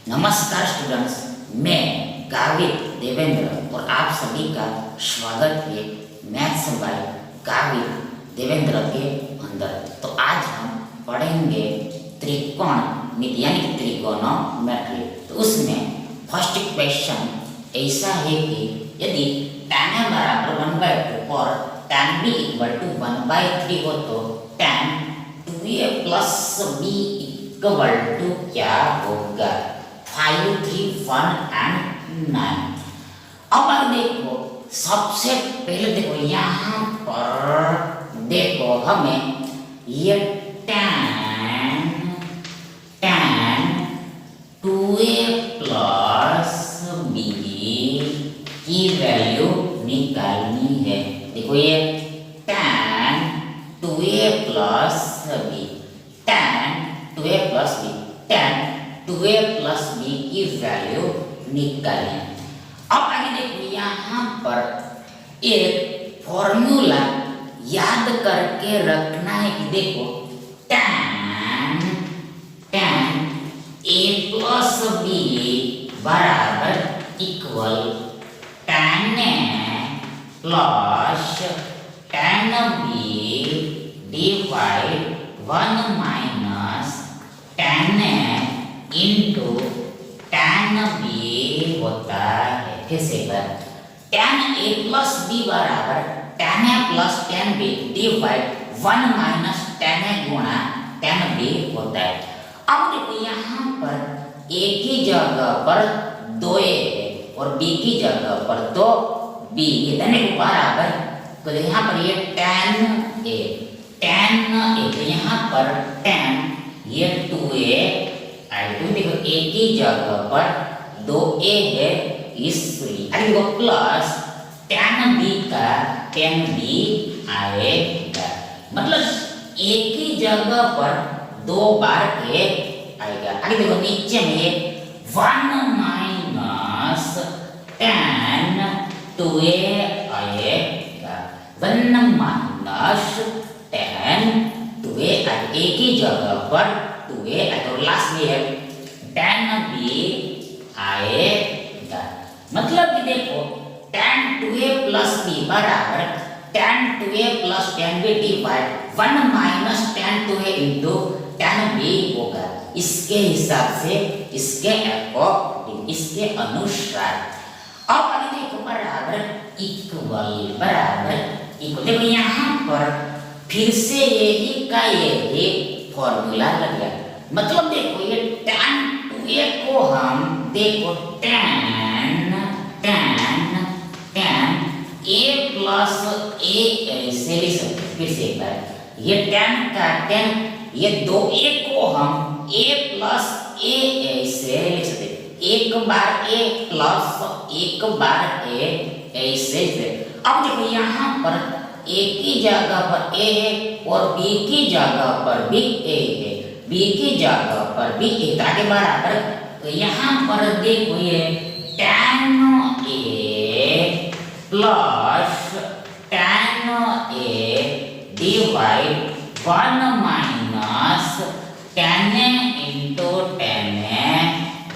नमस्कार स्टूडेंट्स, मैं गावित देवेंद्र और आप सभी का स्वागत है मैथ्स बाय गावित देवेंद्र के अंदर। तो आज हम पढ़ेंगे त्रिकोणमिति यानी त्रिकोणोमेट्री। तो उसमें फर्स्ट क्वेश्चन ऐसा है कि यदि tan a बराबर 1/2 और tan b इक्वल टू 1/3 हो तो tan 2a plus b equal to क्या होगा? 5, 3, 1 एंड 9। अब देखो, सबसे पहले देखो यहाँ पर देखो हमें ये tan 2a प्लस b की वैल्यू निकालनी है। देखो ये tan 2a plus b, tan 2a plus b, tan 2a plus b की वैल्यू निकालें। अब आगे देखो, यहाँ पर एक फॉर्मूला याद करके रखना है कि देखो tan a प्लस b बराबर equal tan a plus tan b divide 1 minus tan a into tan b होता है। फिर से tan a प्लस b बराबर tan a plus tan b divide 1 minus tan a गुणा tan b होता है। अब देखो यहाँ पर a की जगह पर 2a है और b की जगह पर 2b है बराबर। तो यहाँ पर ये tan a तो यहाँ पर tan ये 2a देखो a की जगह पर 2a है इसलिए देखो प्लस tan b का tan b आएगा, मतलब a की जगह पर 2 बार a आएगा। आगे देखो नीचे में 1 माइनस tan 2a आएगा, 1 माइनस tan 2a a की जगह पर 2a तो लास्ट में है tan b आएगा। मतलब कि देखो tan 2a प्लस b बराबर tan 2a plus tan b divide 1 minus tan 2a into tan b होगा। इसके हिसाब से, इसके अकॉर्डिंग, इसके अनुसार। अब आगे देखो बराबर इक्वल देखो यहाँ पर फिर से यही का यही फॉर्मूला लग गया। मतलब देखो ये tan 2a को हम देखो tan a प्लस a ऐसे लिख सकते। फिर से एक बार ये tan का tan ये 2a को हम a प्लस a ऐसे लिख सकते। एक बार a प्लस एक बार a ऐसे। अब देखो यहाँ पर a की जगह पर a है और b की जगह पर भी a है, b की जगह पर भी a आगे बराबर। तो यहाँ पर देखो ये tan a plus tan a divide 1 minus tan a into tan a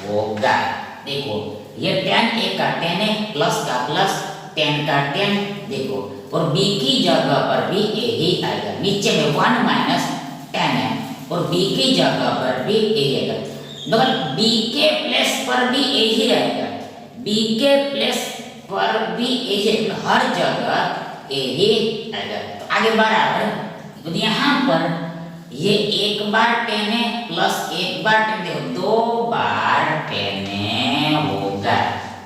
होगा। देखो ये tan a का tan a प्लस का प्लस tan का tan देखो, और b की जगह पर भी a ही आएगा। नीचे में 1 माइनस tan a और b की जगह पर भी a आएगा, मगर b के प्लेस पर भी a ही रहेगा, b के प्लेस पर भी a ही, हर जगह a ही आएगा। तो आगे बराबर, तो यहाँ पर ये एक बार tan a प्लस एक बार tan देखो 2 बार tan a होगा,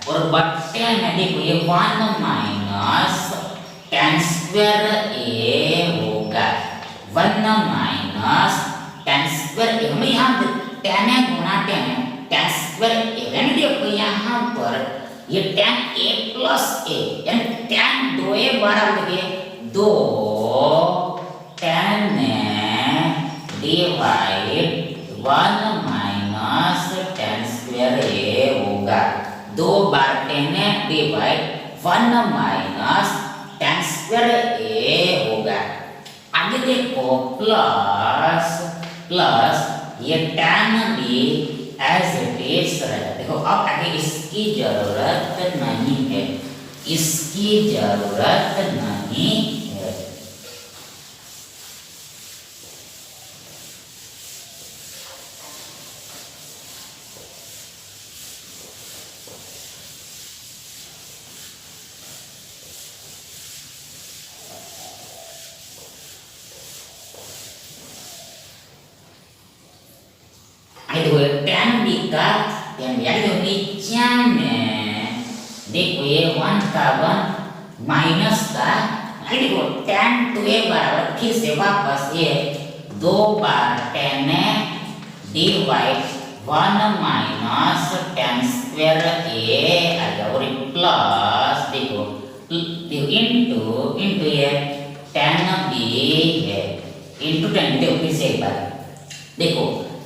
और बट्टे में देखो ये 1 माइनस tan स्क्वायर a होगा, 1 माइनस tan स्क्वायर a। हमें यहाँ tan a गुणा tan स्क्वायर a, यानी देखो यहाँ पर ये tan a प्लस a यानी tan 2a बराबर है 2 tan a divide 1 minus tan square a होगा। 2 बार tan a divide 1 minus tan square a होगा। आगे देखो प्लस ये tan b as it is रहेगा। देखो अब आगे इसकी जरूरत नहीं है, इसकी जरूरत नहीं है। देखो tan b का tan b देखो नीचे में देखो ये 1 का 1 माइनस का देखो tan 2a बराबर फिर से वापस ये 2 बार tan divide 1 minus tan square a आएगा और प्लस देखो इनटू ये tan b है इनटू tan देखो फिर से एक बार देखो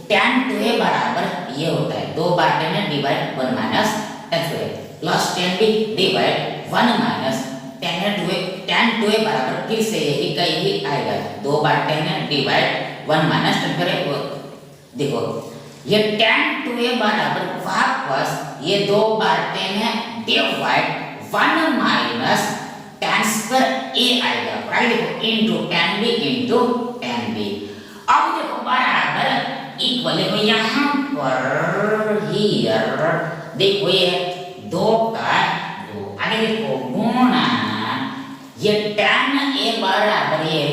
tan 2a बराबर ये होता है 2 बार tan divide 1 minus tan square plus tan b divide 1 minus tan 2a बराबर फिर से यही का यही आएगा 2 बार tan divide 1 minus tan square. देखो ये tan 2a बराबर वापस ये 2 बार tan divide 1 minus tan square a आएगा राइट। देखो into tan b into tan b अब देखो बराबर इक्वल है यहाँ पर हियर देखो ये 2 का 2 आगे देखो गुणा ये tan a बराबर ये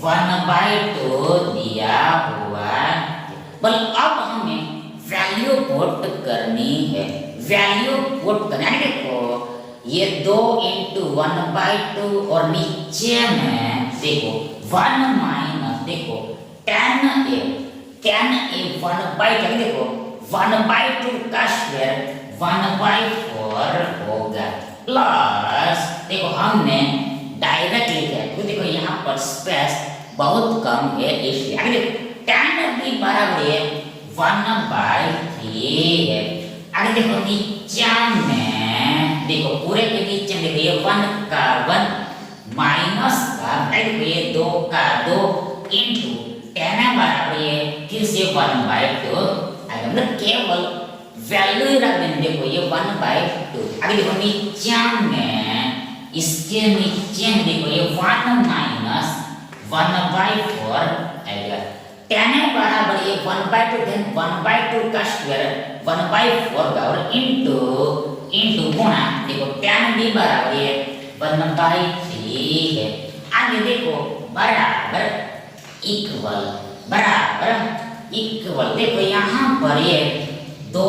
1/2 दिया हुआ। बल अब हमें वैल्यू पुट करनी है, वैल्यू पुट करना है। देखो ये 2 × 1/2 और नीचे में देखो 1 माइनस देखो tan a 1/2 देखो 1/2 का स्क्वायर 1/4 होगा प्लस देखो हमने डायरेक्ट लिखा है देखो यहाँ पर स्पेस बहुत कम है इसलिए आगे देखो tan b बराबर है 1/3 है। आगे देखो नीचे में देखो पूरे के नीचे में देखो ये 1 का 1 माइनस का देखो ये 2 का 2 इनटू tan बराबर ये फिर से 1/2 आगे मतलब केवल वैल्यू ही रख देंगे। देखो ये 1/2 आगे देखो नीचे में इसके नीचे में देखो ये 1 माइनस 1/4 आएगा। tan बराबर ये 1/2 देन 1/2 का स्क्वायर 1/4 का और इनटू गुणा देखो tan b बराबर ये 1/3 है। आगे देखो बराबर इक्वल देखो यहाँ पर ये दो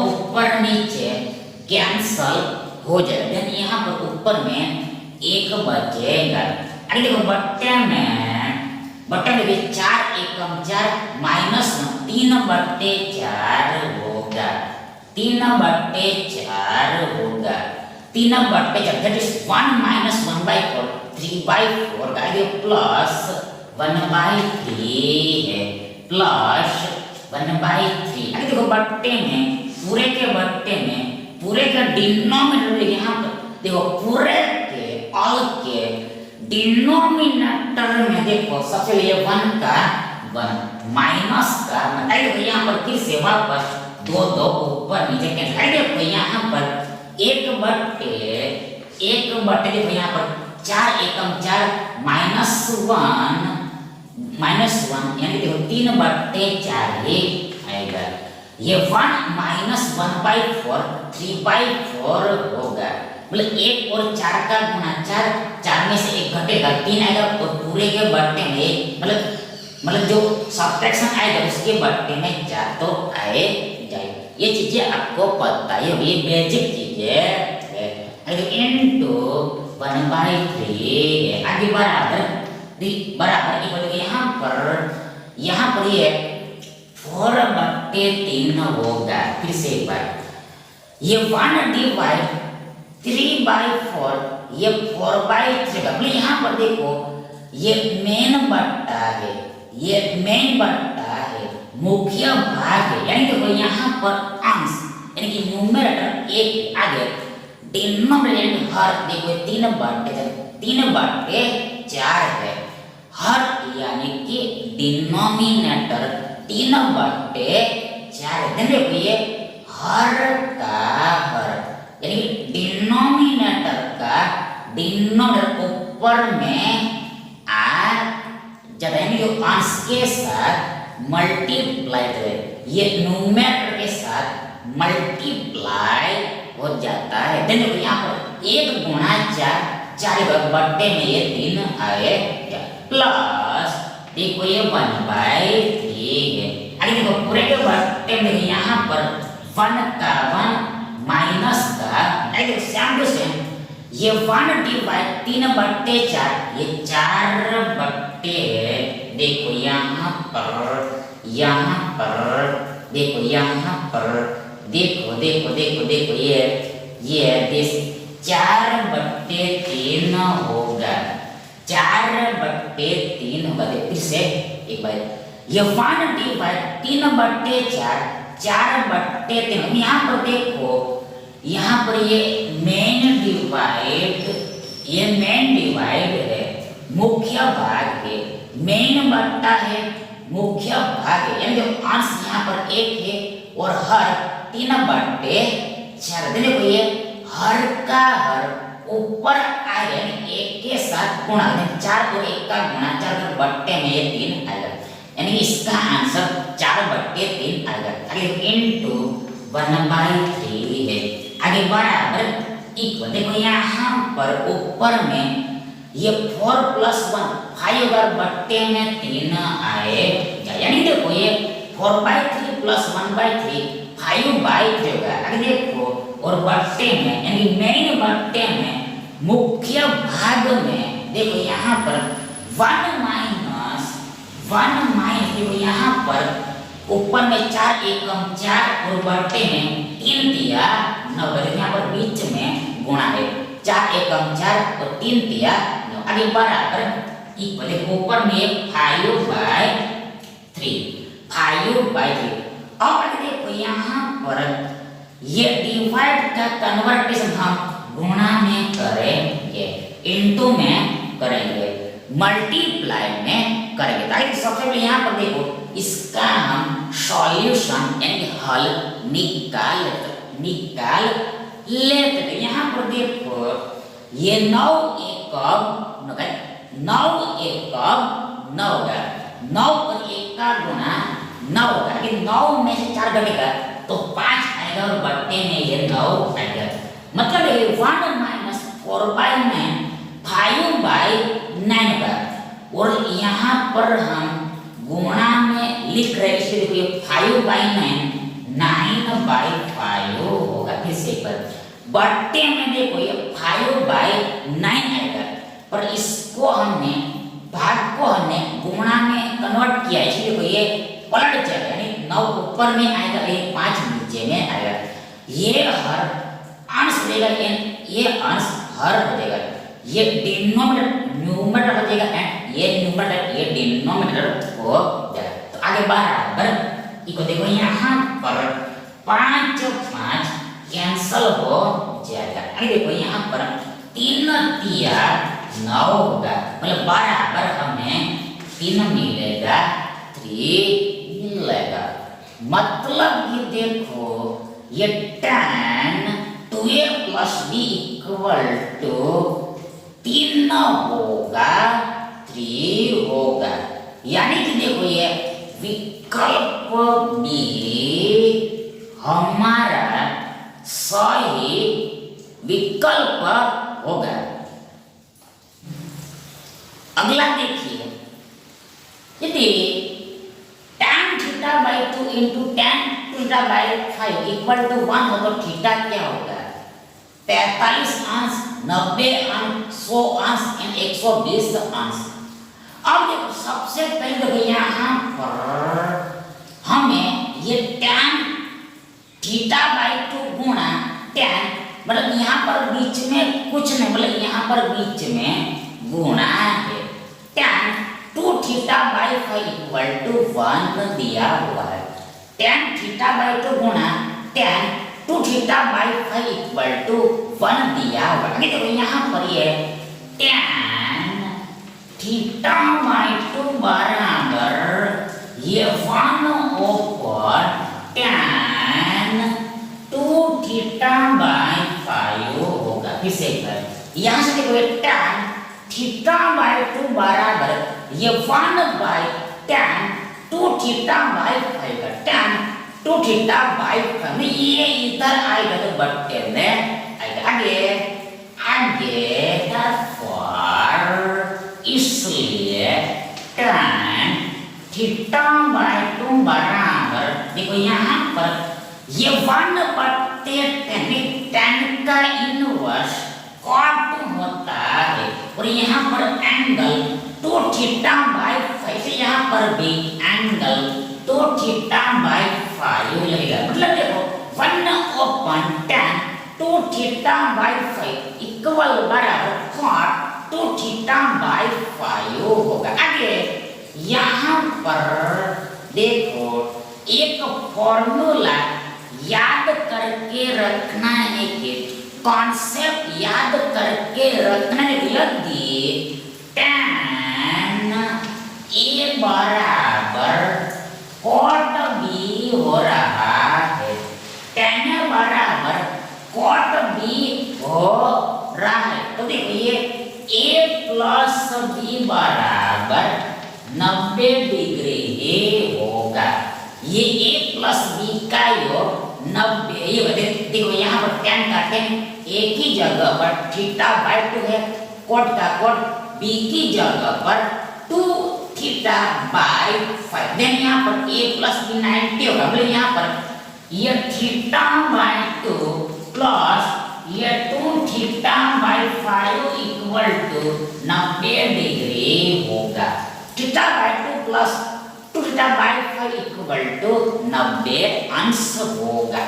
ऊपर नीचे कैंसल हो जाएगा यहाँ पर ऊपर में 1 बचेगा। अरे देखो बट्टे में 4 एकम 4 माइनस 3/4 होगा 3/4 होगा 3/4 दैट इज 1 माइनस 1/4 3/4 का ये प्लस 1/3 है प्लस 1/3। अरे देखो बट्टे में पूरे के बट्टे में पूरे का डिनोमिनेटर यहाँ पर देखो पूरे के ऑल के डिनोमिनेटर में देखो सबसे ये 1 का 1 माइनस का मतलब यहाँ पर फिर से वापस 2 ऊपर नीचे कैंसिल। देखो यहाँ पर 1/1 देखो यहाँ पर 4 एकम 4 माइनस 1 यानी देखो 3/4 ही आएगा। ये 1 माइनस 1/4 3/4 होगा मतलब 1 और 4 का गुना 4 में से 1 घटेगा 3 आएगा और पूरे के बट्टे में मतलब जो सब्ट्रैक्शन आएगा उसके बट्टे में 4 तो आए जाए। ये चीजें आपको पता है ये बेसिक चीजें है। इनटू 1/3 आगे बराबर इक्वल यहाँ पर ये 4/3 होगा। फिर से एक बार ये 1 डिवाइड 3/4 ये 4/3 मतलब यहाँ पर देखो ये मेन बट्टा है ये मेन बट्टा है मुख्य भाग है यानी देखो यहाँ पर अंश यानी कि न्यूमरेटर 1 आगे डिनोमिनेटर हर देखो 3/4 है हर यानी कि डिनोमिनेटर 3/4 4 है। देखो ये हर का हर यानी डिनोमिनेटर का डिनोमिनेटर ऊपर में आ जब यानी जो अंश के साथ मल्टीप्लाई करे ये न्यूमरेटर के साथ मल्टीप्लाई हो जाता है। देखो यहाँ पर 1 गुणा 4 4 बट्टे में ये 3 आएगा प्लस देखो ये 1/3 है। आगे देखो पूरे के बट्टे में यहाँ पर 1 का 1 माइनस का देखो सेम टू सेम ये 1 डिवाइड 3/4 ये 4 बट्टे है। देखो यहाँ पर देखो यहाँ पर देखो देखो देखो देखो ये दिस 4/3 होगा 4/3 होगा। देखो फिर से एक बार ये 1 डिवाइड 3/4 4/3 यहाँ पर देखो यहाँ पर ये मेन डिवाइड है मुख्य भाग है मेन बट्टा है मुख्य भाग है यानी जो अंश यहाँ पर 1 है और हर 3/4 देखो ये हर का हर ऊपर आएगा यानी 1 के साथ गुणा 4 और 1 का गुणा 4 बट्टे में ये 3 आएगा यानी इसका आंसर 4/3 आएगा। आगे इनटू 1/3 है आगे बराबर इक्वल देखो यहाँ पर ऊपर में ये 4 + 1 5 अगर बट्टे में 3 आए यानी देखो ये 4/3 + 1/3 5/3 होगा। आगे देखो और बट्टे में यानी मेन बट्टे में मुख्य भाग में देखो यहाँ पर 1 माइनस देखो यहाँ पर ऊपर में 4 एकम 4 और बट्टे में 3 तिया 9 यहाँ पर बीच में गुणा है 4 एकम 4 और 3 तिया 9 आगे बराबर इक्वल ऊपर में 5/3 अब आगे देखो यहाँ पर ये डिवाइड का कन्वर्टेशन हम गुणा में करेंगे इनटू में करेंगे मल्टीप्लाई में करेंगे। ताकि सबसे पहले यहाँ पर देखो इसका हम सॉल्यूशन यानी हल निकाल लेते यहाँ पर देखो ये 9 एकम 9 होगा 9 और 1 का गुणा 9 होगा। 9 में से 4 घटेगा तो 5 आएगा और बट्टे में ये 9 आएगा मतलब ये 1 - 4/9 5/9 होगा और यहाँ पर हम गुणा में लिख रहे हैं इसलिए देखिए 5/9 9/5 होगा। फिर से पर बट्टे में देखो ये 5/9 आएगा पर इसको हमने भाग को हमने गुणा में कन्वर्ट किया इसलिए देखो ये पलट जाएगा यानी 9 ऊपर में आएगा ये 5 नीचे में आएगा। ये हर अंश देगा ये अंश हर हो जाएगा ये डिनोमिनेटर न्यूमरेटर हो जाएगा एंड ये न्यूमरेटर ये डिनोमिनेटर हो जाएगा। तो आगे बराबर इको देखो यहाँ पर 5 कैंसल हो जाएगा। आगे देखो यहाँ पर 3 तिया 9 होगा मतलब बराबर हमें 3 मिलेगा 3 मिलेगा मतलब ये देखो ये tan 2a + b = 3 होगा 3 होगा यानी कि देखो ये विकल्प बी हमारा सही विकल्प होगा। अगला देखिए यदि tan θ/2 * tan θ/5 = 1 हो तो थीटा क्या होगा 43 अंश 90 अंश 100 अंश एंड 120 अंश। अब देखो सबसे पहले देखो यहाँ पर हमें ये tan θ/2 गुणा tan मतलब यहाँ पर बीच में कुछ नहीं मतलब यहाँ पर बीच में गुणा है tan 2θ/5 = 1 दिया हुआ है tan θ/2 गुणा tan 2θ/5 = 1 दिया हुआ है। देखो यहाँ पर ये tan θ/2 बराबर ये 1/tan थीटा बाय फाइव होगा। फिर से एक बार यहाँ से देखो tan थीटा बाय 2 बराबर ये 1 बाय tan 2 थीटा बाय 5 का tan 2 थीटा बाय 5 में ये इधर आएगा तो बट्टे में आएगा आगे therefore इसलिए tan थीटा बाय 2 बराबर देखो यहाँ पर ये 1/tan का इनवर्स cot होता है और यहाँ पर एंगल 2 थीटा बाय 5 से यहाँ पर भी एंगल 2 थीटा बाय 5 लगेगा। मतलब देखो 1/tan 2 थीटा बाय 5 इक्वल बराबर cot 2 थीटा बाय 5 होगा। आगे यहाँ पर देखो एक फॉर्मूला याद करके रखना है कि कॉन्सेप्ट याद करके रखना है यदि tan a बराबर cot b हो रहा है tan a बराबर cot b हो रहा है तो देखो ये a प्लस b बराबर 90 डिग्री ही होगा। ये a प्लस b का योग 90 ये देखो यहाँ पर tan का tan एक ही जगह पर थीटा बाय 2 है cot का cot b की जगह पर 2 थीटा बाय 5 देन यहाँ पर a प्लस b 90 होगा। मतलब यहाँ पर ये थीटा बाय 2 प्लस ये 2 theta by 5 equal to 90 degree होगा। Theta by 2 plus 2 theta by 5 equal to 90 अंश होगा।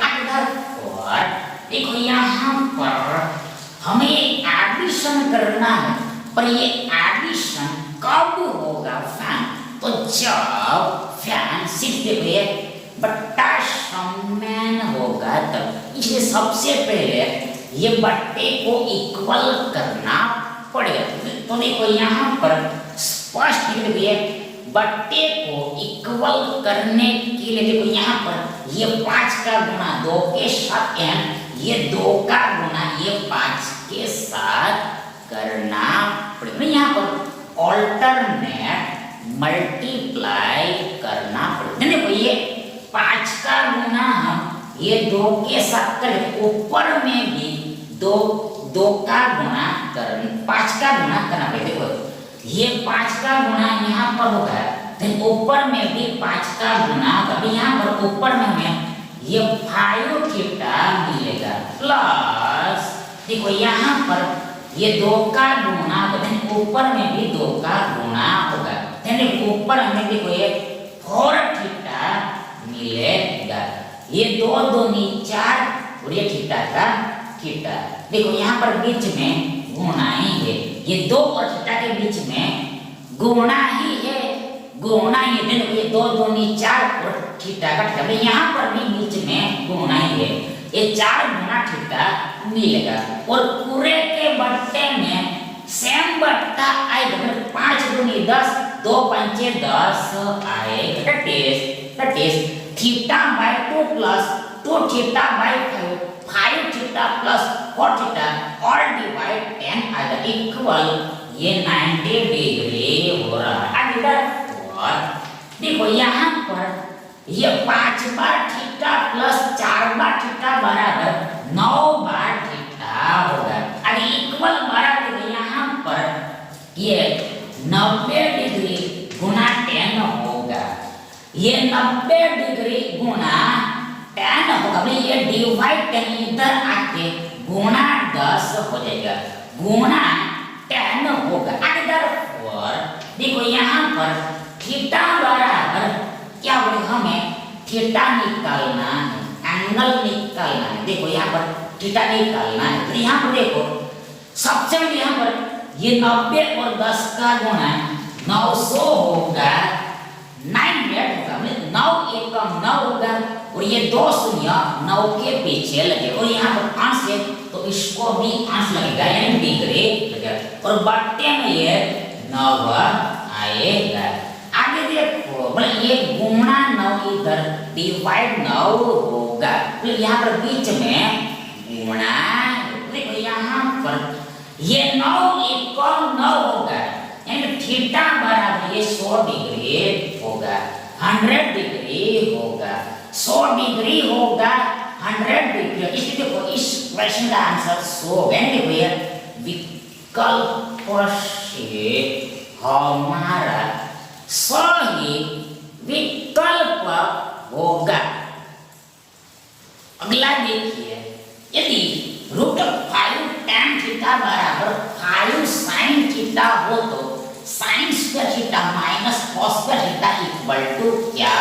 और देखो यहाँ पर हमें एडिशन करना है पर ये एडिशन कब होगा फैन तो जब फैन सिर्फ देखो बट्टा सम्मान होगा तब। इसलिए सबसे पहले ये बट्टे को इक्वल करना पड़ेगा। तो देखो यहाँ पर स्पष्ट देखिए बट्टे को इक्वल करने के लिए देखो यहाँ पर ये 5 का गुणा 2 के साथ ये 2 का गुणा ये 5 के साथ करना पड़ेगा। यहाँ पर ऑल्टरनेट मल्टीप्लाई करना पड़ेगा। देखो ये 5 का गुणा हम ये 2 के साथ करें ऊपर में भी 2 का गुणा कर 5 का गुणा करना पड़ेगा। देखो ये 5 का गुणा यहाँ पर होगा फिर ऊपर में भी 5 का गुणा होगा। यहाँ पर ऊपर में हमें ये 5 थीटा मिलेगा प्लस देखो यहाँ पर ये 2 का गुणा होगा ऊपर में भी 2 का गुणा होगा देखो ऊपर हमें देखो ये 4 थीटा मिलेगा। ये 2 दूनी 4 और ये थीटा का थीटा देखो यहाँ पर बीच में गुणा ही है। ये 2 और थीटा के बीच में गुणा ही है गुणा ही देखो ये 2 दूनी 4 और थीटा का थीटा यहाँ पर भी बीच में गुणा ही है। ये 4 गुणा थीटा मिलेगा और पूरे के बट्टे में सेम बट्टा आएगा। 5 दूनी 10 2 पंचे 10 आएगा। that is theta by 2 plus 2 theta by 5 theta plus 4 theta all divide 10 आएगा इक्वल ये 90 डिग्री हो रहा है। और देखो यहाँ पर ये 5 बार थीटा प्लस 4 बार थीटा बराबर 9 बार थीटा होगा। अरे इक्वल बराबर यहाँ पर ये 90 डिग्री गुना 10 होगा। ये 90 डिग्री गुना 10 होगा। ये डिवाइड 10 इधर आके गुणा 10 हो जाएगा गुणा 10 होगा। इधर और देखो यहाँ पर थीटा बराबर क्या बोले हमें थीटा निकालना है एंगल निकालना है। देखो यहाँ पर थीटा निकालना है तो यहाँ पर देखो सबसे पहले यहाँ पर ये 90 और 10 का गुणा 900 होगा 900 होगा। 9 एकम 9 होगा और ये 2 शून्य 9 के पीछे लगे और यहाँ पर अंश है तो इसको भी अंश लगेगा यानी डिग्री लगेगा और बट्टे में ये 9 आएगा। आगे देखो मतलब ये गुणा 9 इधर डिवाइड 9 होगा। फिर यहाँ पर बीच में गुणा, देखो यहाँ पर ये 9 इक्वल 9 होगा, यानी थीटा बराबर ये 100 डिग्री होगा, 100 डिग्री होगा, 100 डिग्री होगा, 100 डिग्री। इसलिए देखो इस क्वेश्चन का आंसर 100 है। देखो ये विकल्प से हमारा सही विकल्प होगा। अगला देखिए, यदि √5 tan थीटा बराबर 5 sin थीटा हो तो sin square theta minus cos square theta equal to क्या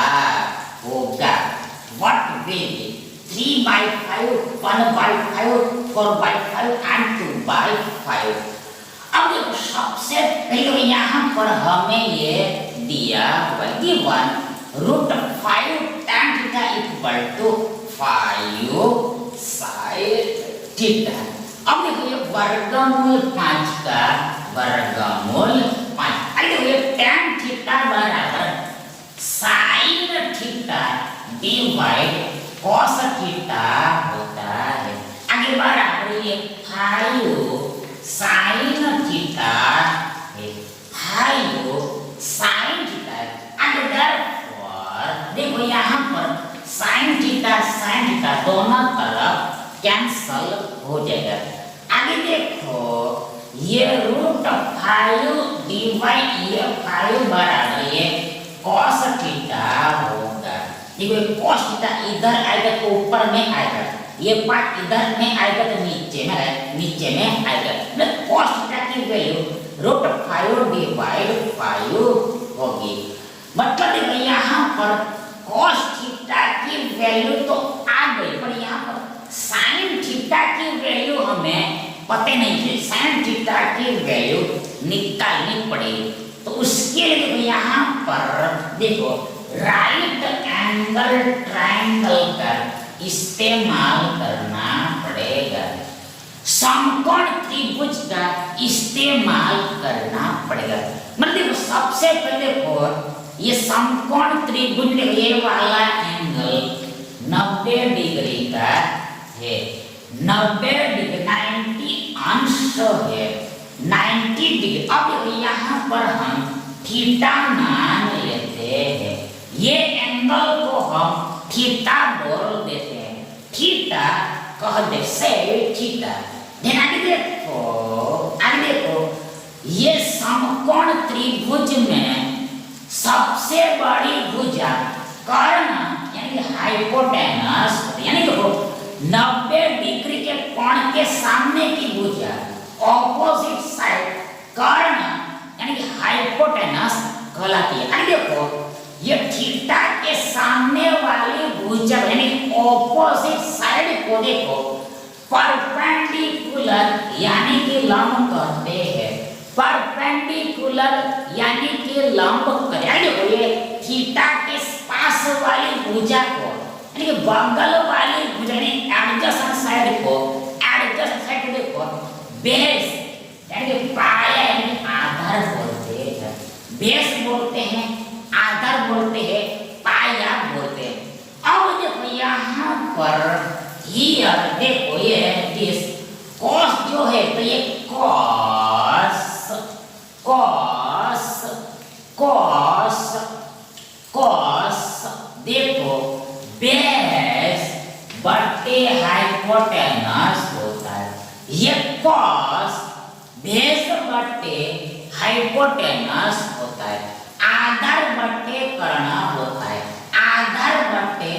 होगा? What will be 3/5, 1/5, 4/5 and 2/5? अब देखो सबसे पहले यहाँ पर हमें ये दिया हुआ given √5 tan theta equal to 5 sin theta. अब देखो ये वर्गमूल 5 का वर्गमूल 5, अब देखो ये tan थीटा बराबर sin theta divide cos theta होता है। आगे बराबर ये 5 sin थीटा है, 5 sin थीटा। आगे देखो यहाँ पर sin थीटा दोनों तरफ कैंसल हो जाएगा। आगे देखो ये √5 डिवाइड ये 5 बराबर ये cos थीटा होगा। देखो cos थीटा इधर आएगा तो ऊपर में आएगा, ये पार्ट इधर में आएगा तो नीचे में आएगा। मतलब cos थीटा की वैल्यू √5 डिवाइड 5 होगी। मतलब देखो यहाँ पर cos थीटा की वैल्यू तो आ गई, पर यहाँ पर sin थीटा की वैल्यू हमें पता नहीं है, sin थीटा की वैल्यू निकालनी पड़ेगी। तो उसके लिए देखो यहाँ पर देखो राइट एंगल ट्रायंगल का इस्तेमाल करना पड़ेगा, समकोण त्रिभुज का इस्तेमाल करना पड़ेगा। मतलब देखो सबसे पहले देखो ये समकोण त्रिभुज, ये वाला एंगल 90 डिग्री का है, 90 डिग्री 90 अंश है, 90 डिग्री। अब देखो यहाँ पर हम थीटा मान लेते हैं, ये एंगल को हम थीटा बोल देते हैं, थीटा कह दे से थीटा। आगे देखो ये समकोण त्रिभुज में सबसे बड़ी भुजा कर्ण यानी हाइपोटेनस, यानी देखो 90 डिग्री के कोण के सामने की भुजा ऑपोजिट साइड कर्ण यानी हाइपोटेनस कहलाती है। आगे देखो ये थीटा के सामने वाली भुजा यानी ऑपोजिट साइड को देखो परपेंडिकुलर यानी कि लंब कहते हैं, परपेंडिकुलर यानी कि लंब करे। देखो ये थीटा के पास वाली भुजा को यानी कि बगल वाली भुजा यानी एडजेसेंट साइड को देखो बेस यानी कि पाया यानी आधार बोलते हैं, बेस बोलते हैं, आधार बोलते हैं, पाया बोलते हैं। अब देखो यहाँ पर हियर देखो ये दिस cos जो है तो ये cos देखो बेस बटे हाइपोटेनस होता है, ये cos बेस बटे हाइपोटेनस होता है, आधार बटे कर्ण होता है, आधार बटे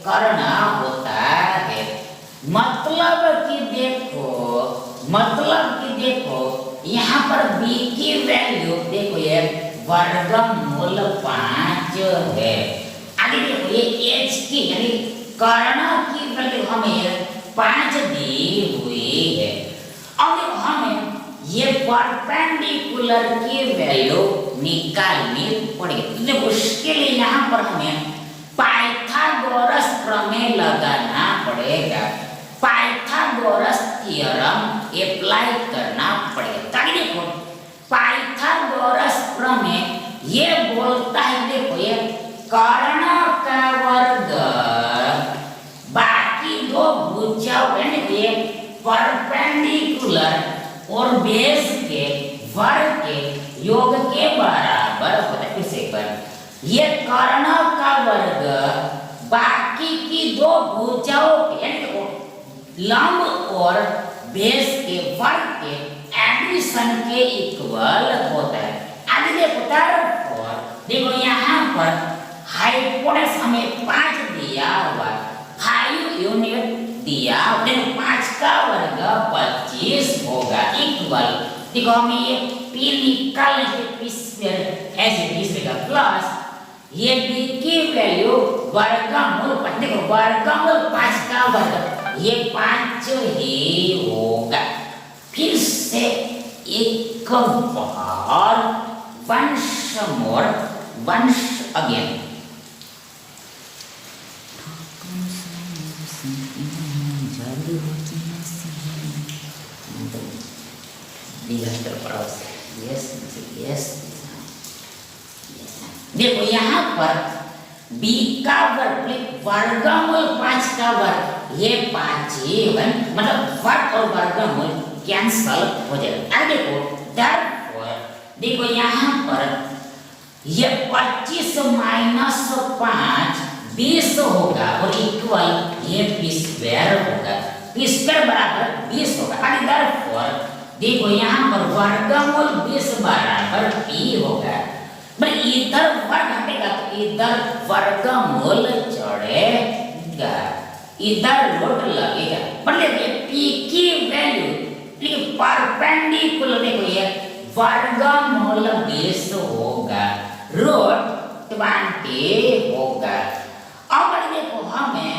कर्ण होता है। मतलब कि देखो यहाँ पर b की वैल्यू देखो ये वर्गमूल 5 है। आगे देखो ये h की यानी कर्ण की वैल्यू हमें 5 दी हुई है। अब देखो हमें ये परपेंडिकुलर की वैल्यू निकालनी पड़ेगी। देखो उसके लिए यहाँ पर हमें पाइथागोरस प्रमेय लगाना पड़ेगा, पाइथागोरस थ्योरम अप्लाई करना पड़ेगा। ताकि देखो पाइथागोरस प्रमेय ये बोलता है देखो ये कर्ण का वर्ग बाकी दो भुजाओं यानी कि परपेंडिकुलर और बेस के वर्ग के योग के बराबर होता है। फिर से एक बार, ये कर्ण का वर्ग बाकी की दो भुजाओं के यानी कि लंब और बेस के वर्ग के एडिशन के इक्वल होता है। आगे देखो देखो यहाँ पर हाइपोटेनस हमें 5 दिया हुआ, 5 यूनिट दिया, 5 का वर्ग 25 होगा इक्वल। देखो हमें ये p निकालने के p स्क्वायर ऐसे का प्लस ये b की वैल्यू वर्गमूल 5, देखो वर्गमूल 5 का वर्ग ये 5 ही होगा। फिर से एक बार once again देखो यहाँ पर b का वर्ग वर्गमूल 5 का वर्ग ये 5 ही है, मतलब वर्ग और वर्गमूल कैंसल हो जाएगा। आगे देखो देखो यहाँ पर ये 25 माइनस 5 20 होगा और इक्वल ये p स्क्वायर होगा, p स्क्वायर बराबर 20 होगा। आगे देखो यहाँ पर वर्गमूल 20 बराबर p होगा। भाई इधर वर्ग हटेगा तो इधर वर्गमूल चढ़ेगा, इधर रूट लगेगा, मतलब ये p की वैल्यू लेकिन परपेंडिकुलर देखो ये वर्गमूल 20 होगा, रूट 20 होगा। अब देखो हमें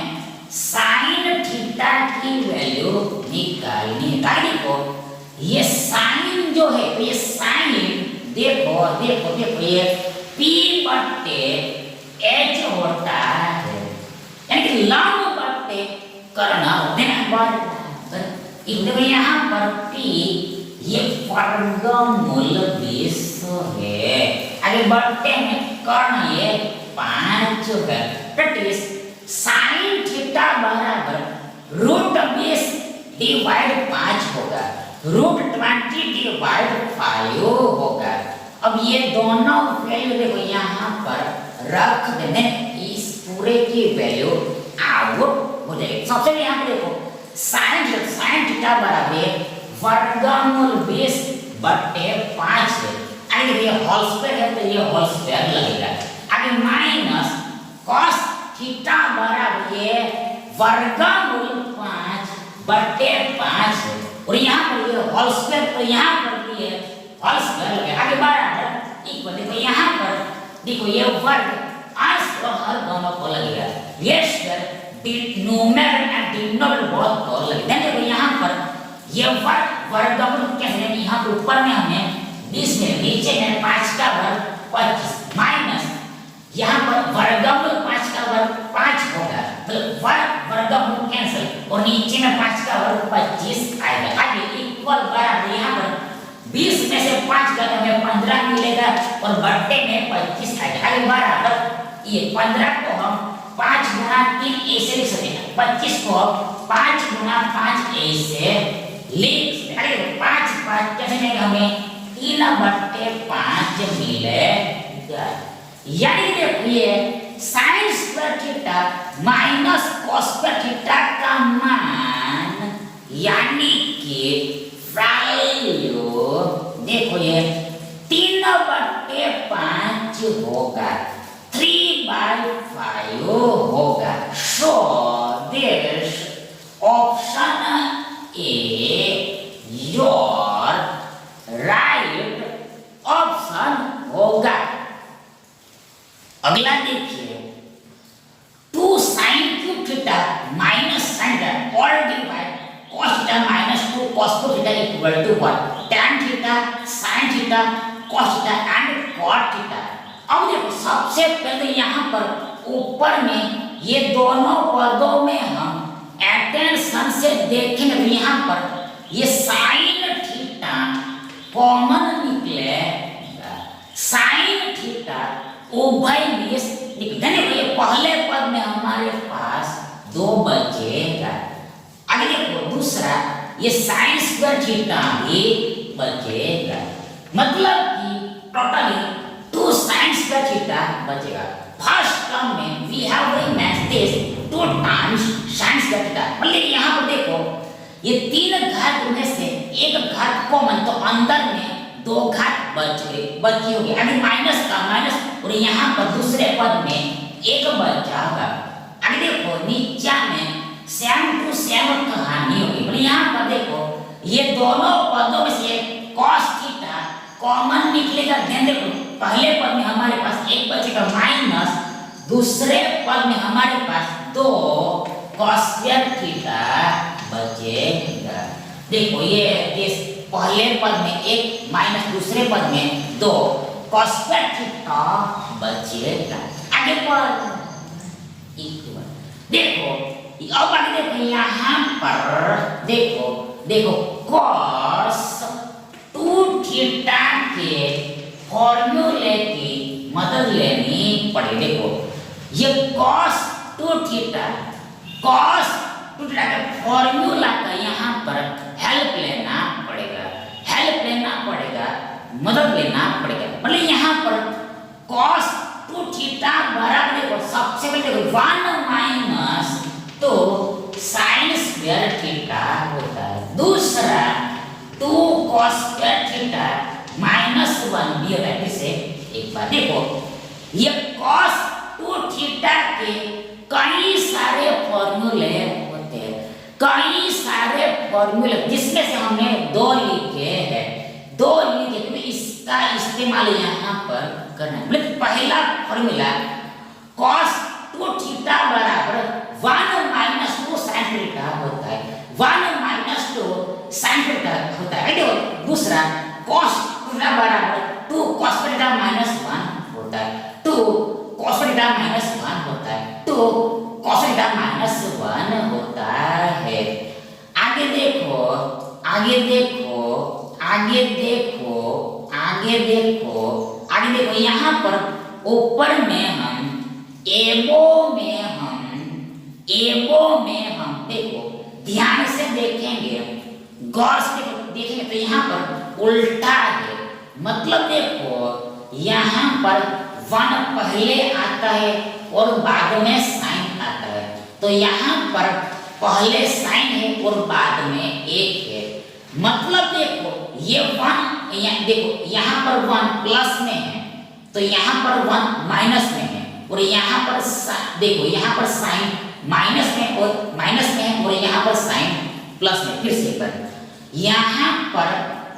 साइन थीटा की वैल्यू निकालनी है। देखो ये साइन जो है तो ये साइन देखो देखो देखो ये p बट्टे h होता है, यानी कि लंब बट्टे कर्ण होते हैं बराबर। देखो यहाँ पर p ये वर्गमूल 20 है, आगे बट्टे में कर्ण ये 5 है, that is sin थीटा बराबर रूट 20 डिवाइड 5 होगा, रूट 20 डिवाइड 5 होगा। अब ये दोनों वैल्यू देखो यहाँ पर रख देने, इस पूरे की वैल्यू आउट हो जाएगी। सबसे यहाँ पे देखो sin थीटा बराबर वर्गमूल 20 बट्टे 5 है, आगे ये होल स्क्वायर है तो ये होल स्क्वायर लगेगा। आगे माइनस cos थीटा बराबर ये वर्गमूल 5 बट्टे 5 है और यहाँ पर ये होल स्क्वायर तो यहाँ पर भी है होल स्क्वायर लगेगा। आगे बराबर इक्वल देखो यहाँ पर देखो ये वर्ग अंश और हर दोनों को लगेगा, ये स्क्वायर न्यूमेरल एंड डिनोमिनेटर बहुत को लगेगा। देखो यहाँ पर ये वर्गमूल कैसे है, यहाँ पर ऊपर में हमें 20 में, नीचे में 5 का वर्ग 25 माइनस यहाँ पर वर्गमूल 5 का वर्ग 5 होगा, मतलब वर्गमूल कैंसिल और नीचे में 5 का वर्ग 25 आएगा। आगे इक्वल बराबर यहाँ पर 20 में से 5 का तो हमें 15 मिलेगा और बट्टे में 25 आएगा। आगे बराबर ये 15 को हम 5 गुना 3 ऐसे लिख सकते हैं, 25 को 5 गुना 5 ऐसे लिख सकते हैं। अरे 5 कैसे मिलेगा, हमें 3 बट्टे 5 मिलेगा। यानी देखिए sign square theta minus cos square theta का मान यानी कि वैल्यू देखो ये 3/5 होगा, 3/5 होगा। So this option A your right option होगा। अगला देखिए 2 sin cube theta minus sin theta all divide cos theta minus 2 cos theta equal to 1 tan theta sin theta cos theta and cot theta. अब देखो सबसे पहले यहाँ पर ऊपर में ये दोनों पदों में हम अटेंशन से देखेंगे तो यहाँ पर ये sin थीटा कॉमन निकलेगा, sin थीटा उभय निकलेगा। ये पहले पद में हमारे पास 2 बचेगा ये साइन स्क्वायर थीटा भी बचेगा, मतलब कि टोटली 2 साइन स्क्वायर थीटा बचेगा। फर्स्ट टर्म में we have remain this 2 times sine square theta, मतलब यहाँ पर देखो ये 3 घात में से एक घात कॉमन, तो अंदर में 2 घात बची होगी, यानी माइनस का माइनस, और यहाँ पर दूसरे पद में 1 बचा होगा। आगे देखो नीचे में सेम टू सेम कहानी होगी, मतलब यहाँ पर देखो ये दोनों पदों में से cos थीटा कॉमन निकलेगा। ध्यान देखो पहले पद में हमारे पास 1 बचेगा माइनस, दूसरे पद में हमारे पास 2 cos स्क्वायर थीटा बचेगा। देखो ये इस पहले पद में 1 माइनस दूसरे पद में 2 cos स्क्वायर थीटा बचेगा। आगे पर देखो अब आगे देखो यहाँ पर देखो cos 2 थीटा के फॉर्मूले की मदद लेनी पड़ेगी। देखो ये cos 2 थीटा का फॉर्मूला का यहाँ पर हेल्प लेना पड़ेगा, मदद लेना पड़ेगा। मतलब यहाँ पर cos 2 थीटा बराबर देखो सबसे पहले देखो 1 माइनस तो साइन स्क्वायर थीटा होता है, दूसरा 2 cos स्क्वायर थीटा माइनस 1 भी होता है। इसे एक बार देखो ये cos 2 थीटा के कई सारे फॉर्मूले होते हैं, कई सारे फॉर्मूले जिसमें से हमने 2 लिखे हैं, तो इसका इस्तेमाल यहाँ पर करना है। मतलब पहला फॉर्मूला cos 2 थीटा बराबर 1 माइनस 2 sin थीटा होता है, 1 माइनस 2 sin थीटा होता है। देखो दूसरा cos थीटा बराबर 2 cos थीटा माइनस 1 होता है, 2 cos थीटा माइनस 1 होता है, 2 cos थीटा माइनस 1 होता है। आगे देखो यहाँ पर ऊपर में हम एबो में हम देखो ध्यान से देखेंगे, गौर से देखेंगे तो यहाँ पर उल्टा है। मतलब देखो यहाँ पर 1 पहले आता है और बाद में साइन आता है, तो यहाँ पर पहले साइन है और बाद में 1 है। मतलब देखो ये 1 देखो यहाँ पर 1 प्लस में है, तो यहाँ पर 1 माइनस में है, और यहाँ पर देखो यहाँ पर साइन माइनस में है और यहाँ पर साइन प्लस में। फिर से पर यहाँ पर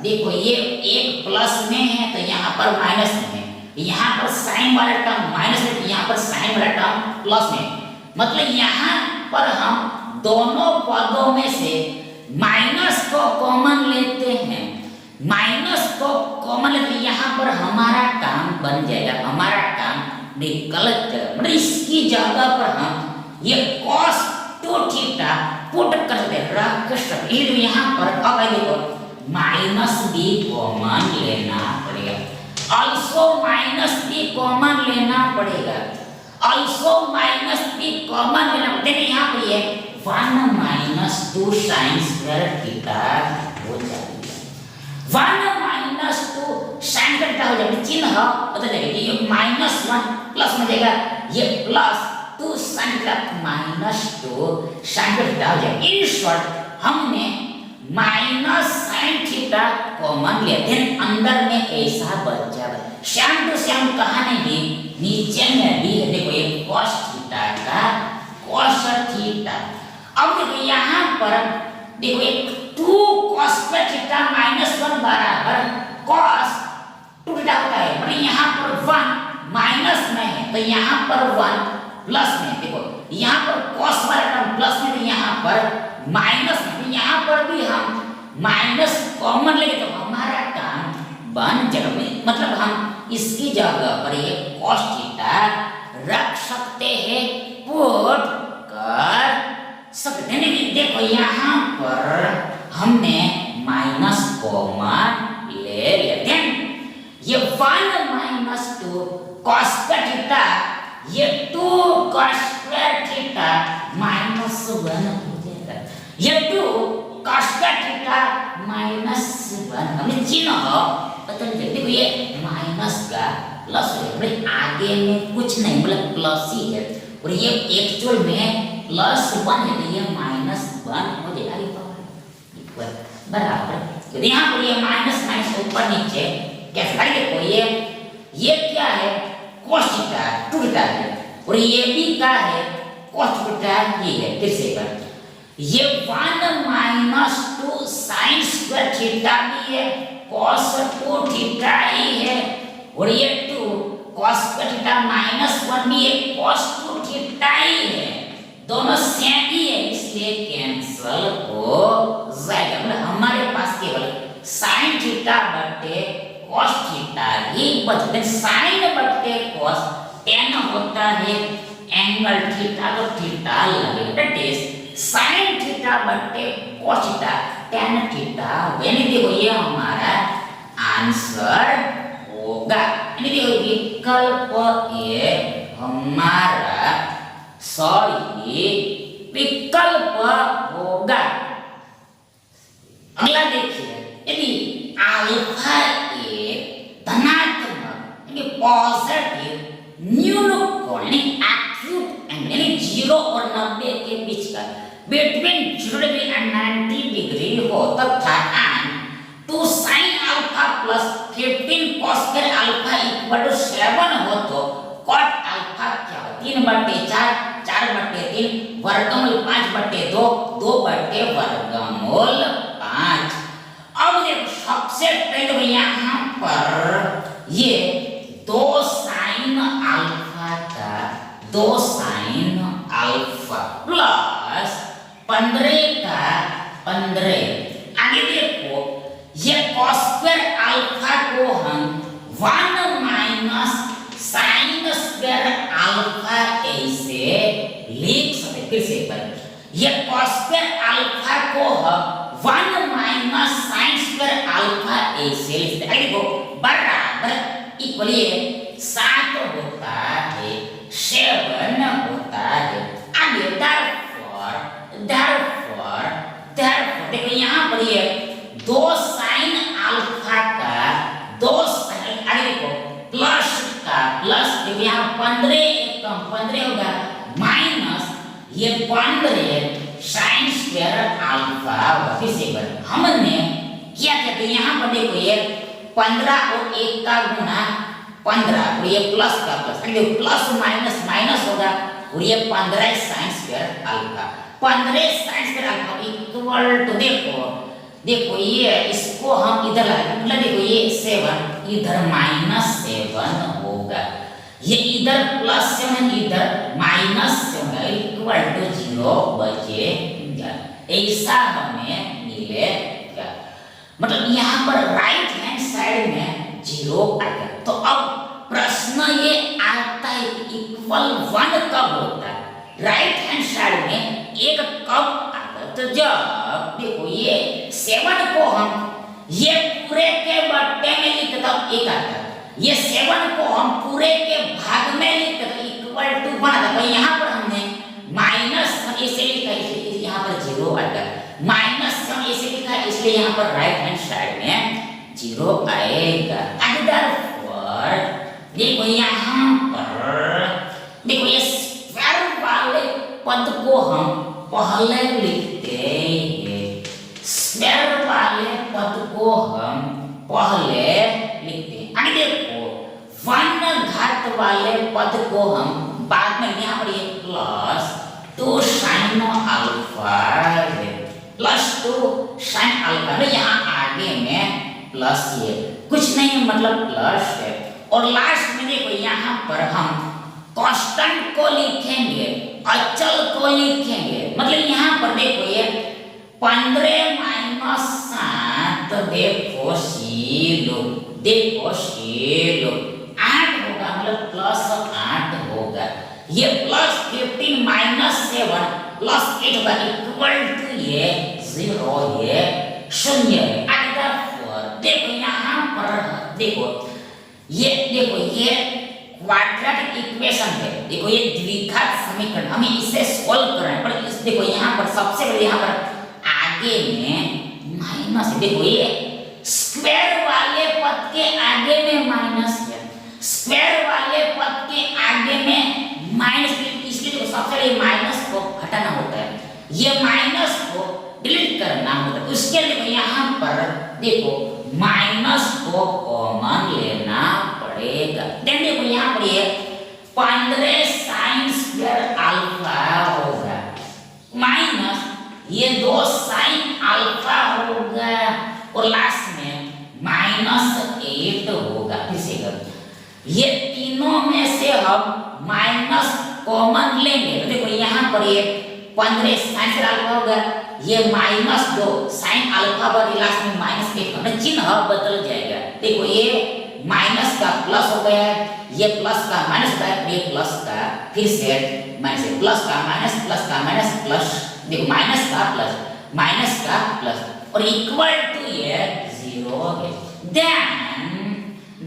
देखो ये 1 प्लस में है तो यहाँ पर माइनस में है, यहाँ पर साइन वाला टर्म माइनस में, यहाँ पर साइन वाला टर्म प्लस में। मतलब यहाँ पर हम दोनों पदों में से माइनस को कॉमन लेते हैं, यहाँ पर हमारा काम बन जाएगा, हमारा काम निकल जाएगा। मतलब इसकी जगह पर हम ये cos 2 थीटा पुट कर दे रख सकते हैं। यहाँ पर अब देखो माइनस भी कॉमन लेना पड़ेगा, also माइनस भी कॉमन लेना पड़ेगा, यहाँ पर ये 1 माइनस 2 साइन स्क्वायर थीटा हो जाएगा, 1 माइनस 2 साइन थीटा हो जाएगा, चिन्ह बदल जाएगा, ये माइनस 1 प्लस में जाएगा, ये plus 2 sine theta minus 2 sine theta हो जाएगा। इन शॉर्ट हमने माइनस साइन थीटा कॉमन लेते हैं, अंदर में ऐसा बच जाएगा। श्याम तो श्याम कहानी भी नीचे में भी देखो ये cos थीटा का cos थीटा। अब देखो यहाँ पर देखो एक 2 cos स्क्वायर थीटा माइनस 1 बराबर cos 2 थीटा होता है। मतलब यहाँ पर 1 माइनस में है तो यहाँ पर 1 प्लस में, देखो यहाँ पर cos वाला टर्म प्लस में, तो यहाँ पर माइनस में, तो यहाँ पर भी हम माइनस कॉमन लेंगे तो हमारा काम बन जाएगा। मतलब हम इसकी जगह पर ये cos थीटा रख सकते हैं, पुट कर सकते हैं। लेकिन देखो यहाँ पर हमने माइनस कॉमन ले लेते हैं, ये 1 माइनस 2 cos स्क्वायर थीटा, ये 2 cos स्क्वायर थीटा माइनस 1 हो जाएगा, ये 2 cos स्क्वायर थीटा -1 हमने चिन्ह पता नहीं, देखो ये माइनस का प्लस है, भाई आगे में कुछ नहीं मतलब प्लस ही है, और ये एक्चुअल में +1 है, तो ये -1 हो जाएगा इक्वल बराबर। तो यहाँ पर ये माइनस माइनस ऊपर नीचे कैसे भाई देखो ये क्या है cos थीटा 2 थीटा है, और ये भी क्या है cos थीटा ये है, फिर से कर ये 1 - 2 sin स्क्वायर थीटा भी है, cos 2 थीटा ही है, और ये 2 cos स्क्वायर थीटा -1 भी है, cos 2 थीटा ही है, दोनों सेम ही है, इसलिए कैंसिल हो जाएगा। मतलब हमारे पास केवल sin थीटा बटे cos थीटा ही बचते, sin बटे cos tan होता है एंगल थीटा, तो थीटा लगेगा, दैट इज sin थीटा बटे cos थीटा tan थीटा, यानी देखो ये हमारा आंसर होगा। यानी देखो विकल्प ए हमारा सही विकल्प होगा। अगला देखिए, यदि अल्फा एक धनात्मक यानी पॉजिटिव न्यून कोण यानी एक्यूट एंगल यानी 0 और 90 के बीच का बिटवीन 0 डिग्री एंड 90 डिग्री हो तथा two sin alpha plus 15 cos square alpha equal to 7 हो तो cot अल्फा क्या हो 3/4 4/3 वर्गमूल 5/2 2/वर्गमूल 5। अब देखो सबसे पहले यहाँ पर ये 2 sin अल्फा का 2 sin अल्फा प्लस 15 का 15, आगे देखो ये cos स्क्वायर अल्फा को हम 1 - sin स्क्वायर अल्फा ऐसे लिख सकते, फिर से पर ये cos स्क्वायर अल्फा को हम 1 - sin स्क्वायर अल्फा ऐसे लिखते हैं, देखो बराबर इक्वल ये 7 होता है 7 होता है। आगे therefore देखो यहाँ पर ये 2 sin अल्फा का 2 sin आगे देखो प्लस का प्लस देखो यहाँ 15 एक कम 15 होगा माइनस ये 15 sin स्क्वायर अल्फा, फिर से पर हमने क्या कहते हैं यहाँ पर देखो ये 15 और 1 का गुना 15 और ये प्लस का प्लस, देखो प्लस माइनस माइनस होगा, और ये 15 sin square alpha 15 sin square alpha equal to देखो ये इसको हम इधर लाएंगे, मतलब देखो ये 7 इधर -7 होगा, ये इधर +7 इधर -7 इक्वल टू 0 बचेगा, ऐसा हमें मिलेगा। मतलब यहाँ पर राइट हैंड साइड में 0 आएगा। तो अब प्रश्न ये आता है इक्वल 1 कब होता है, राइट हैंड साइड में 1 कब तो जब देखो ये 7 को हम ये पूरे के बट्टे में लिखते तब 1 आता है, ये 7 को हम पूरे के भाग में लिखते तो इक्वल टू 1 आता है। यहाँ पर हमने माइनस ऐसे लिखा इसलिए यहाँ पर 0 आता है, माइनस हम ऐसे लिखा इसलिए यहाँ पर राइट हैंड साइड में 0 आएगा। देखो यहाँ पर देखो ये स्क्वायर वाले पद को हम पहले लिखते हैं, स्क्वायर वाले पद को हम पहले लिखते हैं। आगे देखो 1 घात वाले पद को हम बाद में, यहाँ पर ये प्लस 2 sin अल्फा है, प्लस 2 sin अल्फा है, यहाँ आगे में प्लस ये कुछ नहीं मतलब प्लस है, और लास्ट में देखो यहाँ पर हम कांस्टेंट को लिखेंगे, अचल को लिखेंगे, मतलब यहाँ पर देखो ये 15 - 7 देखो सीलो 8 होगा, मतलब +8 होगा, ये +15 - 7 +8 होगा इक्वल टू ये 0 ये 0 है। आगे देखो यहाँ पर देखो ये क्वाड्रेटिक इक्वेशन है, देखो ये द्विघात समीकरण हमें इसे सॉल्व करना है, पर इस देखो यहाँ पर सबसे पहले यहाँ पर आगे में माइनस है। देखो ये स्क्वायर वाले पद के आगे में माइनस है, स्क्वायर वाले पद के आगे में माइनस, इसलिए देखो सबसे पहले माइनस को हटाना होता है, ये माइनस को डिलीट करना होता है। उसके लिए यहाँ पर देखो माइनस को कॉमन लेना पड़ेगा। देखो यहाँ पर ये 15 साइन स्क्वायर अल्फा होगा माइनस ये 2 साइन अल्फा होगा और लास्ट में -8 होगा। फिर से ये तीनों में से हम माइनस कॉमन लेंगे तो देखो यहाँ पर ये 15 साइन स्क्वायर अल्फा होगा, ये -2 साइन अल्फा पर लास्ट में -8 होगा, चिन्ह बदल जाएगा। देखो ये माइनस का प्लस हो गया, ये प्लस का माइनस होता है, ये प्लस का फिर से माइनस, प्लस का माइनस, प्लस का माइनस, प्लस, देखो माइनस का प्लस, माइनस का प्लस और इक्वल टू ये 0 है।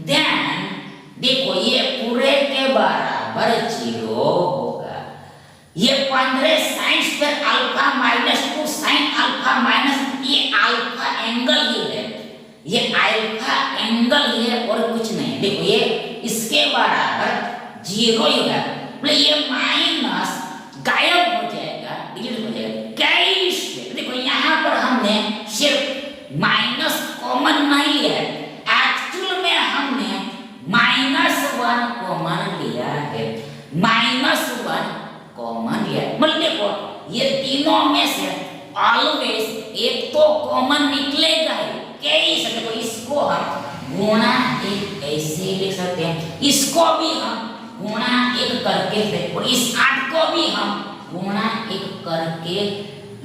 देन देखो ये पूरे के बराबर 0 होगा। ये 15 sine square alpha -2 sine alpha minus, ये अल्फा एंगल ही है, ये अल्फा एंगल ही है और कुछ नहीं। देखो ये इसके बराबर 0 ही होगा, मतलब ये माइनस गायब हो जाएगा, डिलीट हो जाएगा। कैसे? देखो यहाँ पर हमने सिर्फ माइनस कॉमन नहीं लिया है, एक्चुअल में हमने -1 कॉमन लिया है, -1 कॉमन लिया है। मतलब देखो ये तीनों में से ऑलवेज एक तो कॉमन निकलेगा ही। कैसे? देखो इसको हम गुणा 1 ऐसे लिख सकते हैं, इसको भी हम गुणा 1 करके से, और इस 8 को भी हम गुणा 1 करके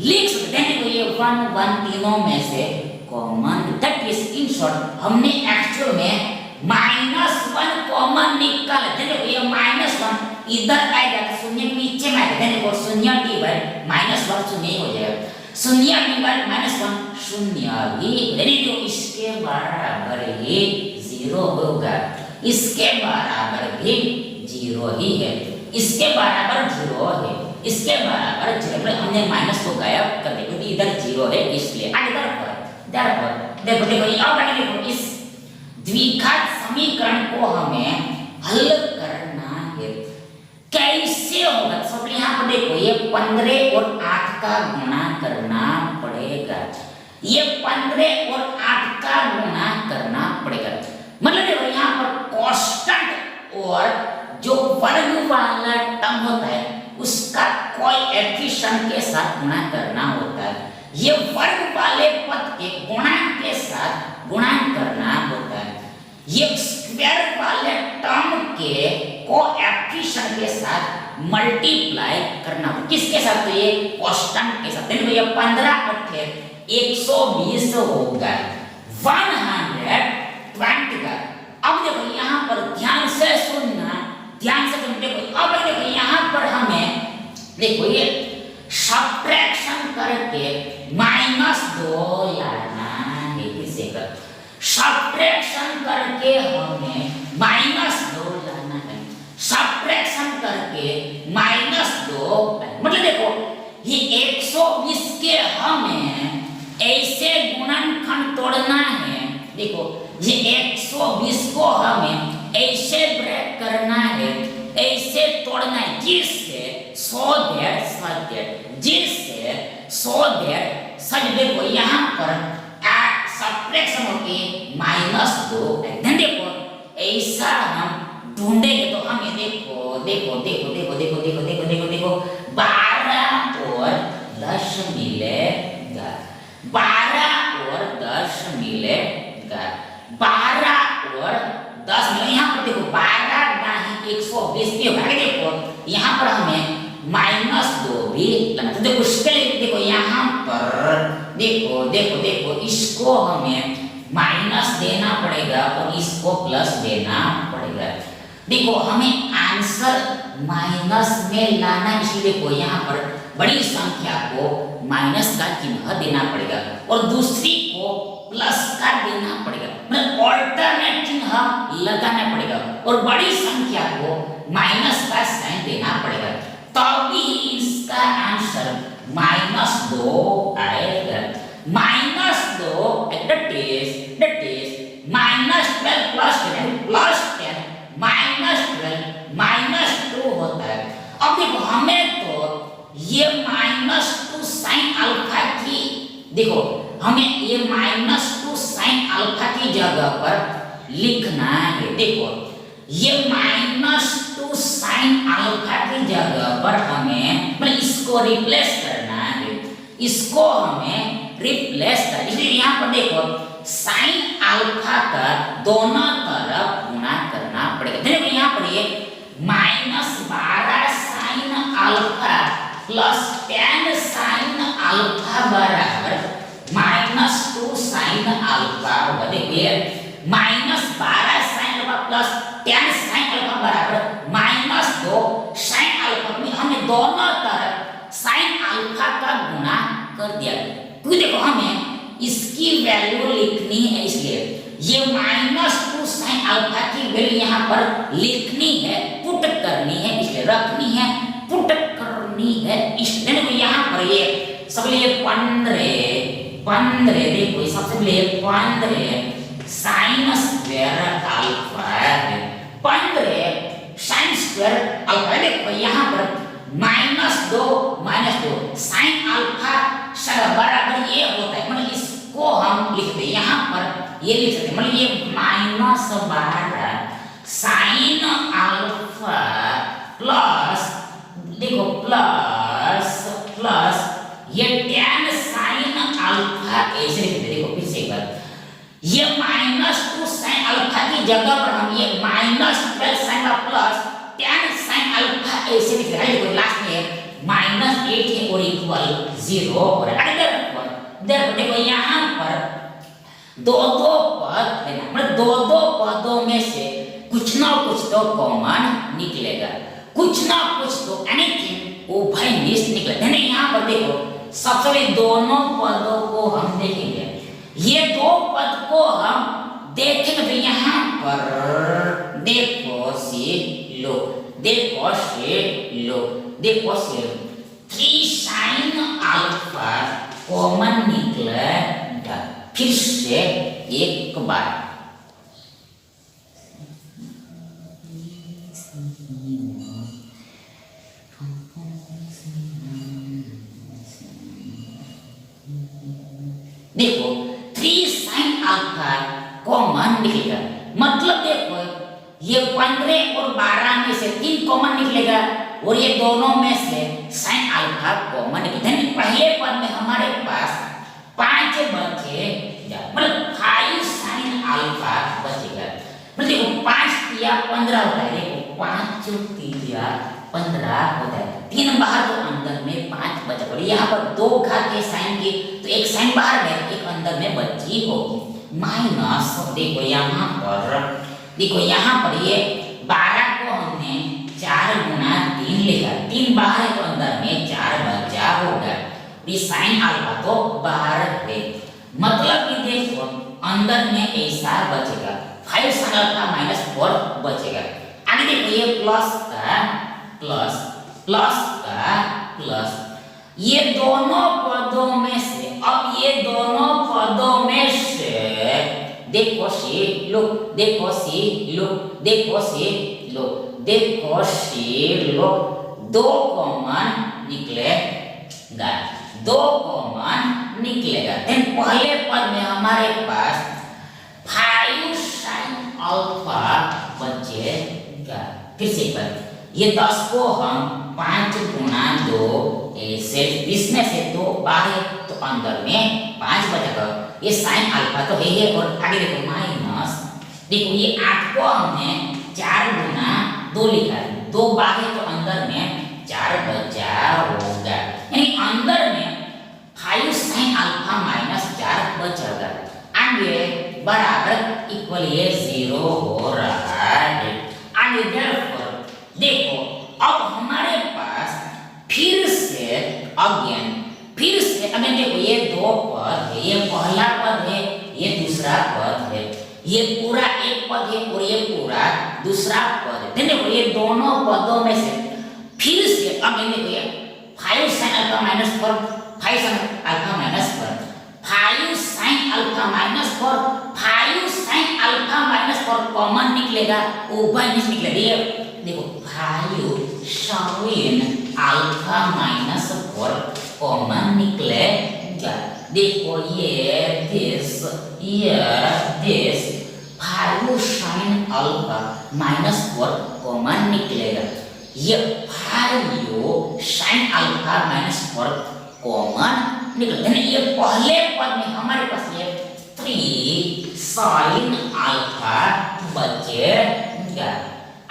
लिख सकते हैं। देखो ये 1 तीनों में से common, that is in short हमने एक्चुअल में -1 कॉमन निकाला। देखो ये -1 इधर आएगा तो शून्य नीचे में आएगा, देखो शून्य डिवाइड -1 शून्य हो जाएगा, शून्य डिवाइड -1 शून्य ही, देखो इसके बराबर ही 0 होगा, इसके बराबर भी 0 ही है, इसके बराबर 0 है, इसके बराबर 0, हमने माइनस को गायब कर दिया क्योंकि इधर 0 है इसलिए। आगे देखो अब आगे देखो इस द्विघात समीकरण को हमें हल करना है। कैसे होगा? सब यहाँ पर देखो ये 15 और 8 का गुणा करना पड़ेगा, ये 15 और 8 का गुणा करना पड़ेगा। मतलब देखो यहाँ पर कांस्टेंट और जो वर्ग वाला टर्म होता है उसका कोएफिशिएंट के साथ गुणा करना होता है, ये वर्ग वाले पद के गुणांक के साथ गुणांक करना होता है, ये स्क्वायर वाले टर्म के कोएफिशिएंट के साथ मल्टीप्लाई करना होता है। किसके साथ? तो ये कांस्टेंट के साथ। देखो ये 15 8 120 होगा, 120 का। अब देखो यहाँ पर ध्यान से सुनना, ध्यान से सुन, देखो अब देखो यहाँ पर हमें देखो ये सब्ट्रैक्शन करके -2 लाना है, किसे कर सब्ट्रैक्शन करके हमें -2 लाना है, सब्ट्रैक्शन करके -2, मतलब देखो ये 120 के हमें ऐसे गुणनखंड तोड़ना है। देखो ये 120 को हमें ऐसे ब्रेक करना है, ऐसे तोड़ना है जिससे 100 जिससे 100 देखो यहाँ पर सब्ट्रैक्शन होके -2। देखो ऐसा हम ढूंढेंगे तो हमें देखो देखो देखो देखो देखो देखो देखो देखो देखो 12 और 10 मिलेगा, 12 और 10 मिलेगा, 12 और 10 मिलेगा। यहाँ पर देखो 12 नहीं 120 भी होगा। देखो यहाँ पर हमें -2 भी लगना, तो देखो उसके लिए देखो यहाँ पर देखो देखो देखो इसको हमें माइनस देना पड़ेगा और इसको प्लस देना पड़ेगा। देखो हमें आंसर माइनस में लाना, इसलिए देखो यहाँ पर बड़ी संख्या को माइनस का चिन्ह देना पड़ेगा और दूसरी को प्लस का देना पड़ेगा, मतलब ऑल्टरनेट चिन्ह लगाना पड़ेगा और बड़ी संख्या को माइनस का साइन देना पड़ेगा, तभी इसका आंसर -2 आएगा। -2 देखो हमें ये -2 sin अल्फा की जगह पर लिखना है। देखो ये -2 sin अल्फा की जगह पर हमें मतलब इसको रिप्लेस करना है, इसको हमें रिप्लेस करना। इसलिए यहाँ पर देखो sin अल्फा का दोनों तरफ गुणा करना पड़ेगा। देखो यहाँ पर ये -12 sin alpha plus tan sin alpha बराबर -2 sin अल्फा होगा। देखिए -12 sin alpha plus tan sin alpha बराबर -2 sin अल्फा में हमने दोनों तरफ sin अल्फा का गुणा कर दिया। क्योंकि देखो हमें इसकी वैल्यू लिखनी है, इसलिए ये -2 sin अल्फा की वैल्यू यहाँ पर लिखनी है, पुट करनी है, इसलिए रखनी है, पुट करनी है। इसलिए देखो यहाँ पर ये सबसे लिए 15 देखो सबसे पहले 15 sin स्क्वायर अल्फा है, 15 sin स्क्वायर अल्फा। देखो यहाँ पर -2 sin अल्फा बराबर ये होता है, मतलब इसको हम लिखते हैं यहाँ पर ये लिख सकते हैं, मतलब ये -12 sin अल्फा प्लस देखो प्लस ये tan sin अल्फा ऐसे लिखते। देखो फिर से एक बार ये -2 sin अल्फा की जगह पर हम ये -12 sin plus tan sin alpha ऐसे लिख रहे हैं। देखो लास्ट में -8 है और इक्वल 0 और देखो यहाँ पर दो पद लेना, मतलब दो पदों में से कुछ ना कुछ तो कॉमन निकलेगा, कुछ ना कुछ तो एनीथिंग उभयनिष्ठ निकलेगा। यहाँ पर देखो सबसे पहले दोनों पदों को हम देखेंगे, ये दो पद को हम देखेंगे तो यहाँ पर देखो देखो 3 sin अल्फा कॉमन निकलेगा। फिर से एक बार देखो 3 sin अल्फा कॉमन निकलेगा, मतलब देखो ये 15 और 12 में से 3 कॉमन निकलेगा और ये दोनों में से sin अल्फा कॉमन निकलेगा। पहले पद में हमारे पास 5 बचे, मतलब 5 sin अल्फा बचेगा। मतलब देखो 5 या 15 होता है, देखो 5 या 15 होता है, 3 बाहर तो अंदर में 5 बचा पड़े। यहाँ पर 2 घात के साइन की तो एक साइन बाहर में एक अंदर में बची होगी माइनस। देखो यहाँ पर ये 12 को हमने 4 गुना 3 लिखा, 3 बाहर है तो अंदर में 4 बचा होगा। ये साइन अल्फा तो बाहर है, मतलब कि देखो अंदर में ऐसा बचेगा 5 sin अल्फा -4 बचेगा। आगे देखो ये प्लस का प्लस ये दोनों पदों में से, अब ये दोनों पदों में से देखो दो कॉमन निकलेगा, देन पहले पद में हमारे पास 5 sin अल्फा बचेगा। फिर से एक बार ये 10 को हम 5 गुना 2 ऐसे, इसमें से 2 बाहर तो अंदर में 5 बचेगा। ये sin अल्फा तो है और आगे देखो माइनस, देखो ये 8 को हमने 4 गुना 2 लिखा, 2 बाहर तो अंदर में 4 बचा होगा, यानी अंदर में 5 sin अल्फा -4 बचेगा। आगे बराबर इक्वल ये 0 हो रहा है। आगे देखो अब हमारे पास फिर से देखो ये 2 पद है, ये पहला पद है, ये दूसरा पद है, ये पूरा एक पद है और ये पूरा दूसरा पद है। देखो ये दोनों पदों में से फिर से अब देखो ये 5 sin alpha -4 5 sin alpha -4 5 sin alpha -4 common निकलेगा, उभयनिष्ठ निकलेगा। ये देखो 5 sin अल्फा -4 कॉमन निकलेगा। देखो ये this 5 sin alpha minus 4 common निकलेगा। ये 5 sin अल्फा माइनस 4 कॉमन निकलेगा। ये पहले पद में हमारे पास ये 3 sin अल्फा बचेगा।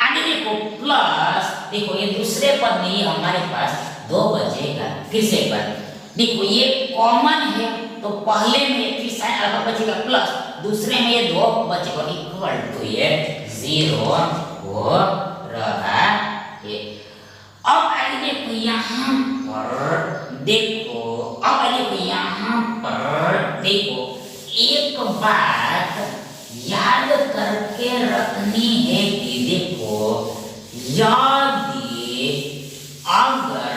आगे देखो प्लस, देखो ये दूसरे पद में ये हमारे पास 2 बचेगा। फिर से एक बार देखो ये कॉमन है तो पहले में 3 sin अल्फा बचेगा प्लस दूसरे में ये 2 बचेगा इक्वल टू ये 0 हो रहा है। अब आइए देखो यहाँ पर देखो, अब आइए देखो यहाँ पर देखो एक बात याद करके रखनी है कि देखो यदि अगर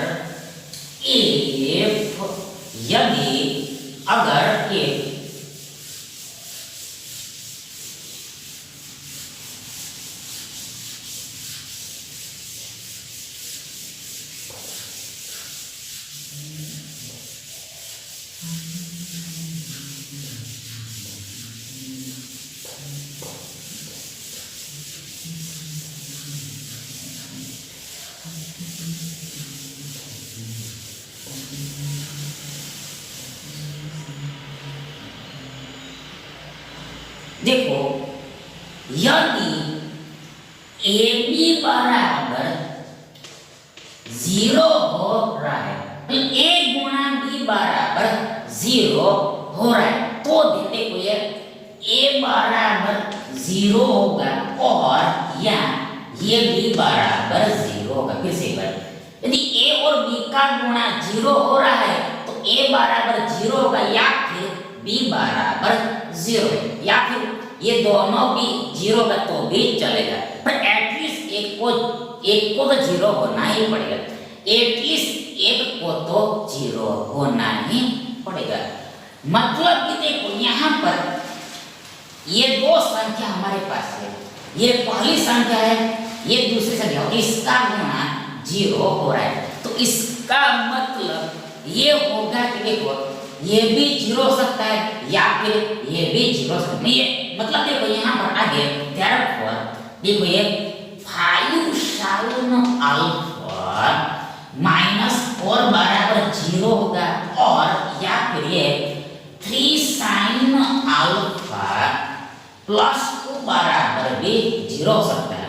देखो यदि ए बी बराबर 0 हो रहा है, ए गुणा बी बराबर 0 हो रहा है, तो देखो ये ए बराबर 0 होगा और या ये बी बराबर 0 होगा। फिर से एक बार, यदि ए और बी का गुणा 0 हो रहा है तो ए बराबर 0 होगा या फिर बी बराबर 0 है, या फिर ये दोनों भी 0 का तो भी चलेगा, पर एटलीस्ट एक को तो 0 होना ही पड़ेगा। एटलीस्ट एक को तो 0 होना ही पड़ेगा। मतलब कि देखो यहाँ पर ये 2 संख्या हमारे पास है, ये पहली संख्या है, ये दूसरी संख्या है, इसका गुणा 0 हो रहा है, तो इसका मतलब ये होगा कि देखो ये भी 0 हो सकता है या फिर ये भी 0 हो सकता है। ये मतलब देखो यहाँ पर आगे therefore देखो ये 5 sin अल्फा माइनस 4 बराबर 0 होगा और या फिर ये 3 sin अल्फा प्लस 2 बराबर भी 0 हो सकता है।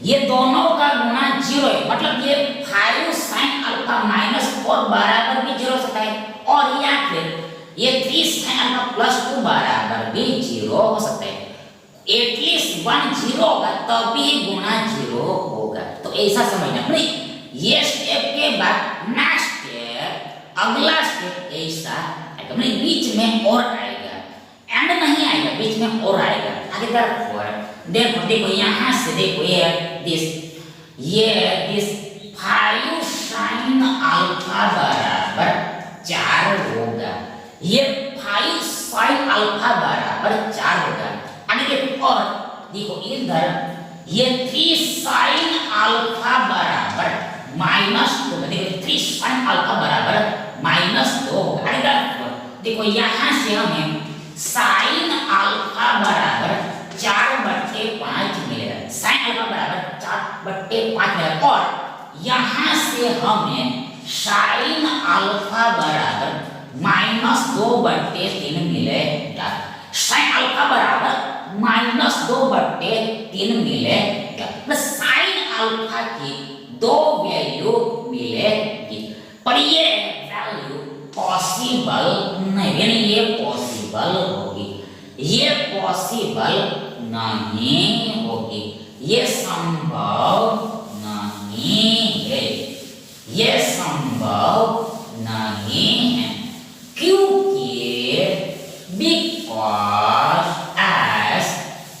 ये दोनों का गुणा 0 है, मतलब ये 5 sin अल्फा माइनस 4 बराबर भी 0 हो सकता है और या फिर ये 3 sin अल्फा प्लस 2 बराबर भी 0 हो सकता है। एटलीस्ट 1 0 होगा तभी गुणा 0 होगा, तो ऐसा समझना। नहीं ये स्टेप के बाद नेक्स्ट स्टेप, अगला स्टेप ऐसा आएगा, नहीं बीच में और आएगा, एंड नहीं आएगा, बीच में और आएगा आगे तरफ। देखो यहाँ से देखो ये दिस 5 sin अल्फा बराबर 4 होगा, ये 5 sin अल्फा बराबर 4 होगा। आगे देखो और देखो इधर ये 3 sin अल्फा बराबर माइनस 2, देखो 3 sin अल्फा बराबर माइनस 2 होगा। आगे देखो यहाँ से हमें sin अल्फा बराबर 4/5 मिलेगा, sin अल्फा बराबर 4/5 मिलेगा और यहाँ से हमें sin अल्फा बराबर माइनस 2/3 मिलेगा, sin अल्फा बराबर माइनस 2/3 मिलेगा, बस sin अल्फा की 2 वैल्यू मिलेगी, पर ये वैल्यू पॉसिबल नहीं, यानी ये पॉसिबल होगी, ये पॉसिबल नहीं होगी, ये संभव नहीं है, ये संभव नहीं है, क्योंकि बिकॉज एज,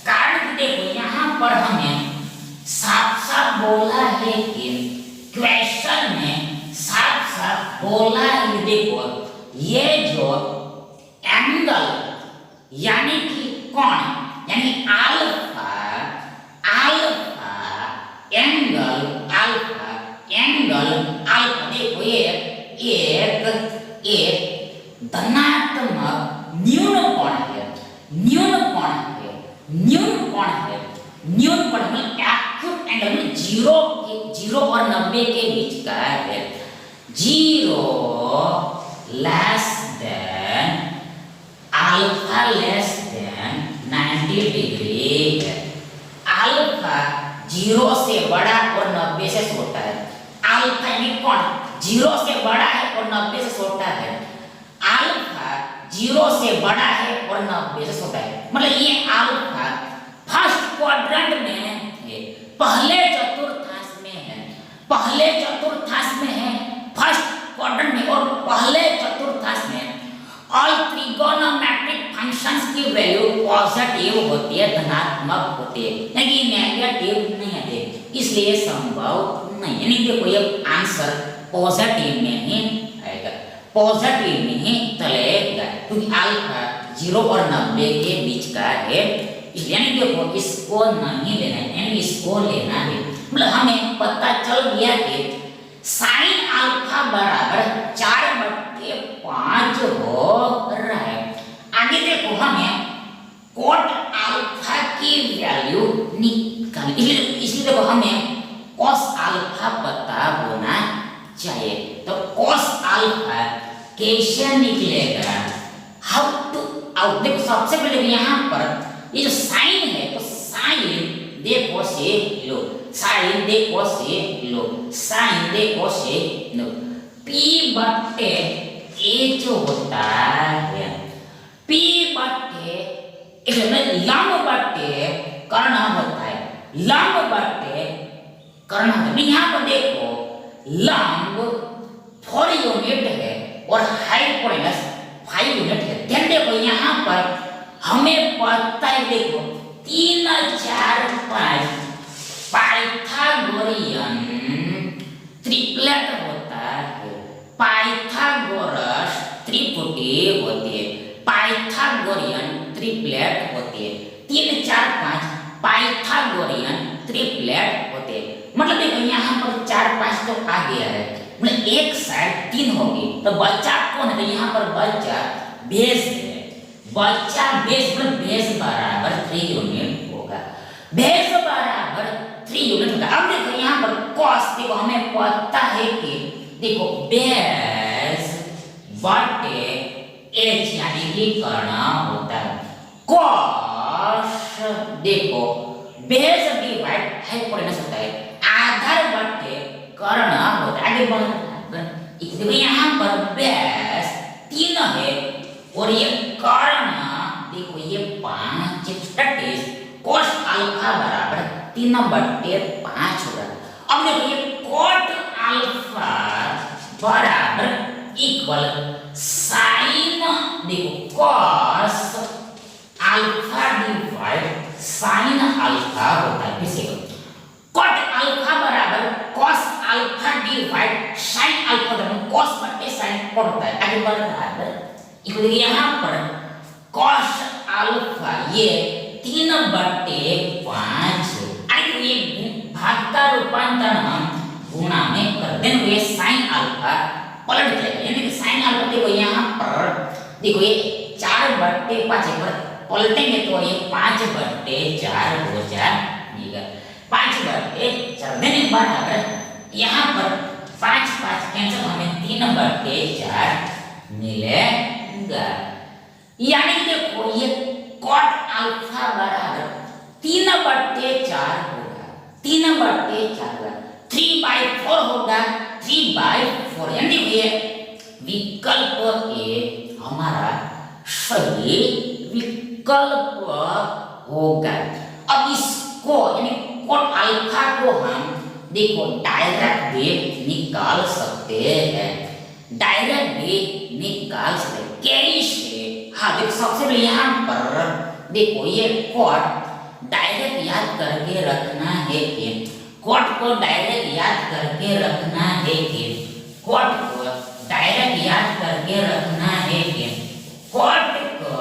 कारण देखो यहाँ पर हमें साफ साफ बोला है कि क्वेश्चन में साफ साफ बोला है, देखो ये जो एंगल यानी कि कौन, यानी अल्फा एंगल अल्फा देखो ये एक धनात्मक न्यूनतम एक्यूट एंगल में जीरो और 90 के बीच का है। 0 less than alpha less than 90 degree है। अल्फा 0 से बड़ा और 90 से छोटा है। अल्फा यानी कौन 0 से बड़ा है और 90 से छोटा है। अल्फा 0 से बड़ा है और 90 से छोटा है, मतलब ये अल्फा फर्स्ट क्वाड्रेंट में है, पहले चतुर्थांश में है, पहले चतुर्थांश में है, फर्स्ट क्वाड्रेंट में और पहले चतुर्थांश में। ऑल ट्रिगोनोमेट्रिक फंक्शंस की वैल्यू पॉजिटिव होती है, धनात्मक होती है, यानी नेगेटिव नहीं आते, इसलिए संभव नहीं। यानी देखो ये आंसर पॉजिटिव में ही आएगा, पॉजिटिव में ही चलेगा, क्योंकि अल्फा 0 और 90 के बीच का है, इसलिए यानी देखो इसको नहीं लेना है, यानी इसको लेना है। मतलब हमें पता चल गया कि साइन अल्फा बराबर 4/5 हो रहा है। आगे देखो हमें कोट अल्फा की वैल्यू निकालनी, इसलिए देखो हमें कॉस अल्फा पता होना चाहिए। तो कॉस अल्फा कैसे निकलेगा, हाउ टू आउट। देखो सबसे पहले यहाँ पर ये जो साइन है, तो साइन देखो से लो, साइन देखो से लो, साइन देखो से लो, p बट्टे a जो होता है, p बट्टे इसमें लंब बट्टे कर्ण होता है, लंब बट्टे कर्ण होता है। यहाँ पर देखो लंब 4 यूनिट है और हाइपोटेनस 5 यूनिट है। ध्यान देखो यहाँ पर हमें पता है, देखो 3 4 5 पाइथागोरियन ट्रिपलेट होता है, पाइथागोरस त्रिपुटी होती है, पाइथागोरियन ट्रिपलेट होती है, 3 4 5 पाइथागोरियन ट्रिपलेट होते हैं। मतलब देखो यहाँ पर 4 5 तो आ गया है, मतलब एक साइड 3 होगी, तो बच्चा कौन है, तो यहाँ पर बच्चा बेस है, बच्चा बेस मतलब बेस बराबर 3 यूनिट होगा, बेस बराबर 3 यूनिट होगा। अब देखो यहाँ पर कॉस, देखो हमें पता है कि देखो बेस बटे एच यानी कि कर्ण होता है, कॉस देखो बेस डिवाइड हाइपोटेनस होता है, आधार बटे कर्ण होता है। आगे बढ़ देखो यहाँ पर बेस 3 है और ये कर्ण देखो ये 5 स्टैटिस cos अल्फा बराबर 3/5 होगा। अब देखो ये cot अल्फा बराबर इक्वल साइन देखो cos alpha divide sine alpha होता है। किसी को cot अल्फा बराबर cos alpha divide sine alpha होता है, cos बटे साइन होता है। आगे बढ़ रहा है इक्वल यहाँ पर cos अल्फा ये 3/5 आगे ये भाग का रूपांतरण हम गुणा में कर देंगे, ये sin अल्फा पलट जाएगा, यानी कि sin अल्फा देखो यहाँ पर देखो ये 4/5 पर पलटेंगे तो ये 5/4 हो जाएगा, 5/4 देने के बाद यहाँ पर 5 5 कैंसिल, हमें 3/4 मिलेगा। यानी देखो ये cot अल्फा बराबर 3/4 होगा, 3/4 होगा, 3/4 होगा, 3/4 यानी ये विकल्प ए हमारा सही विकल्प होगा। अब इसको यानी cot अल्फा को हम देखो डायरेक्ट भी निकाल सकते हैं, डायरेक्ट भी निकाल सकते हैं कैसे। हाँ देखो सबसे पहले यहाँ पर देखो ये cot डायरेक्ट याद करके रखना है कि cot को डायरेक्ट याद करके रखना है कि cot को डायरेक्ट याद करके रखना है कि cot को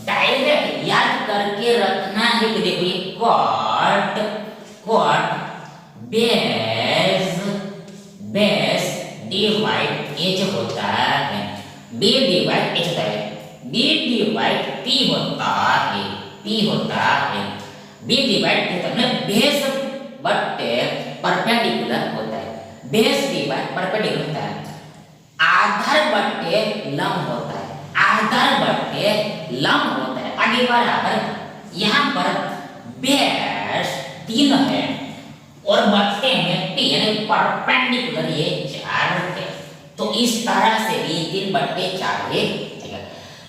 डायरेक्ट याद करके रखना है कि देखो ये cot बेस डिवाइड एच होता है, बी डिवाइड एच होता है, बी डिवाइड पी होता है, पी होता है, बी डिवाइड देता है बेस बट्टे परपेंडिकुलर होता है, बेस डिवाइड परपेंडिकुलर होता है, आधार बट्टे लंब होता है, आधार बट्टे लंब होता है। आगे बराबर यहाँ पर बेस 3 है और बट्टे में 3 परपेंडिकुलर ये 4 है, तो इस तरह से भी 3 बट्टे 4 है,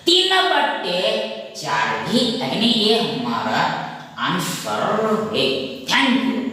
3 बट्टे 4 ही, यानी ये हमारा आंसर है। Thank you.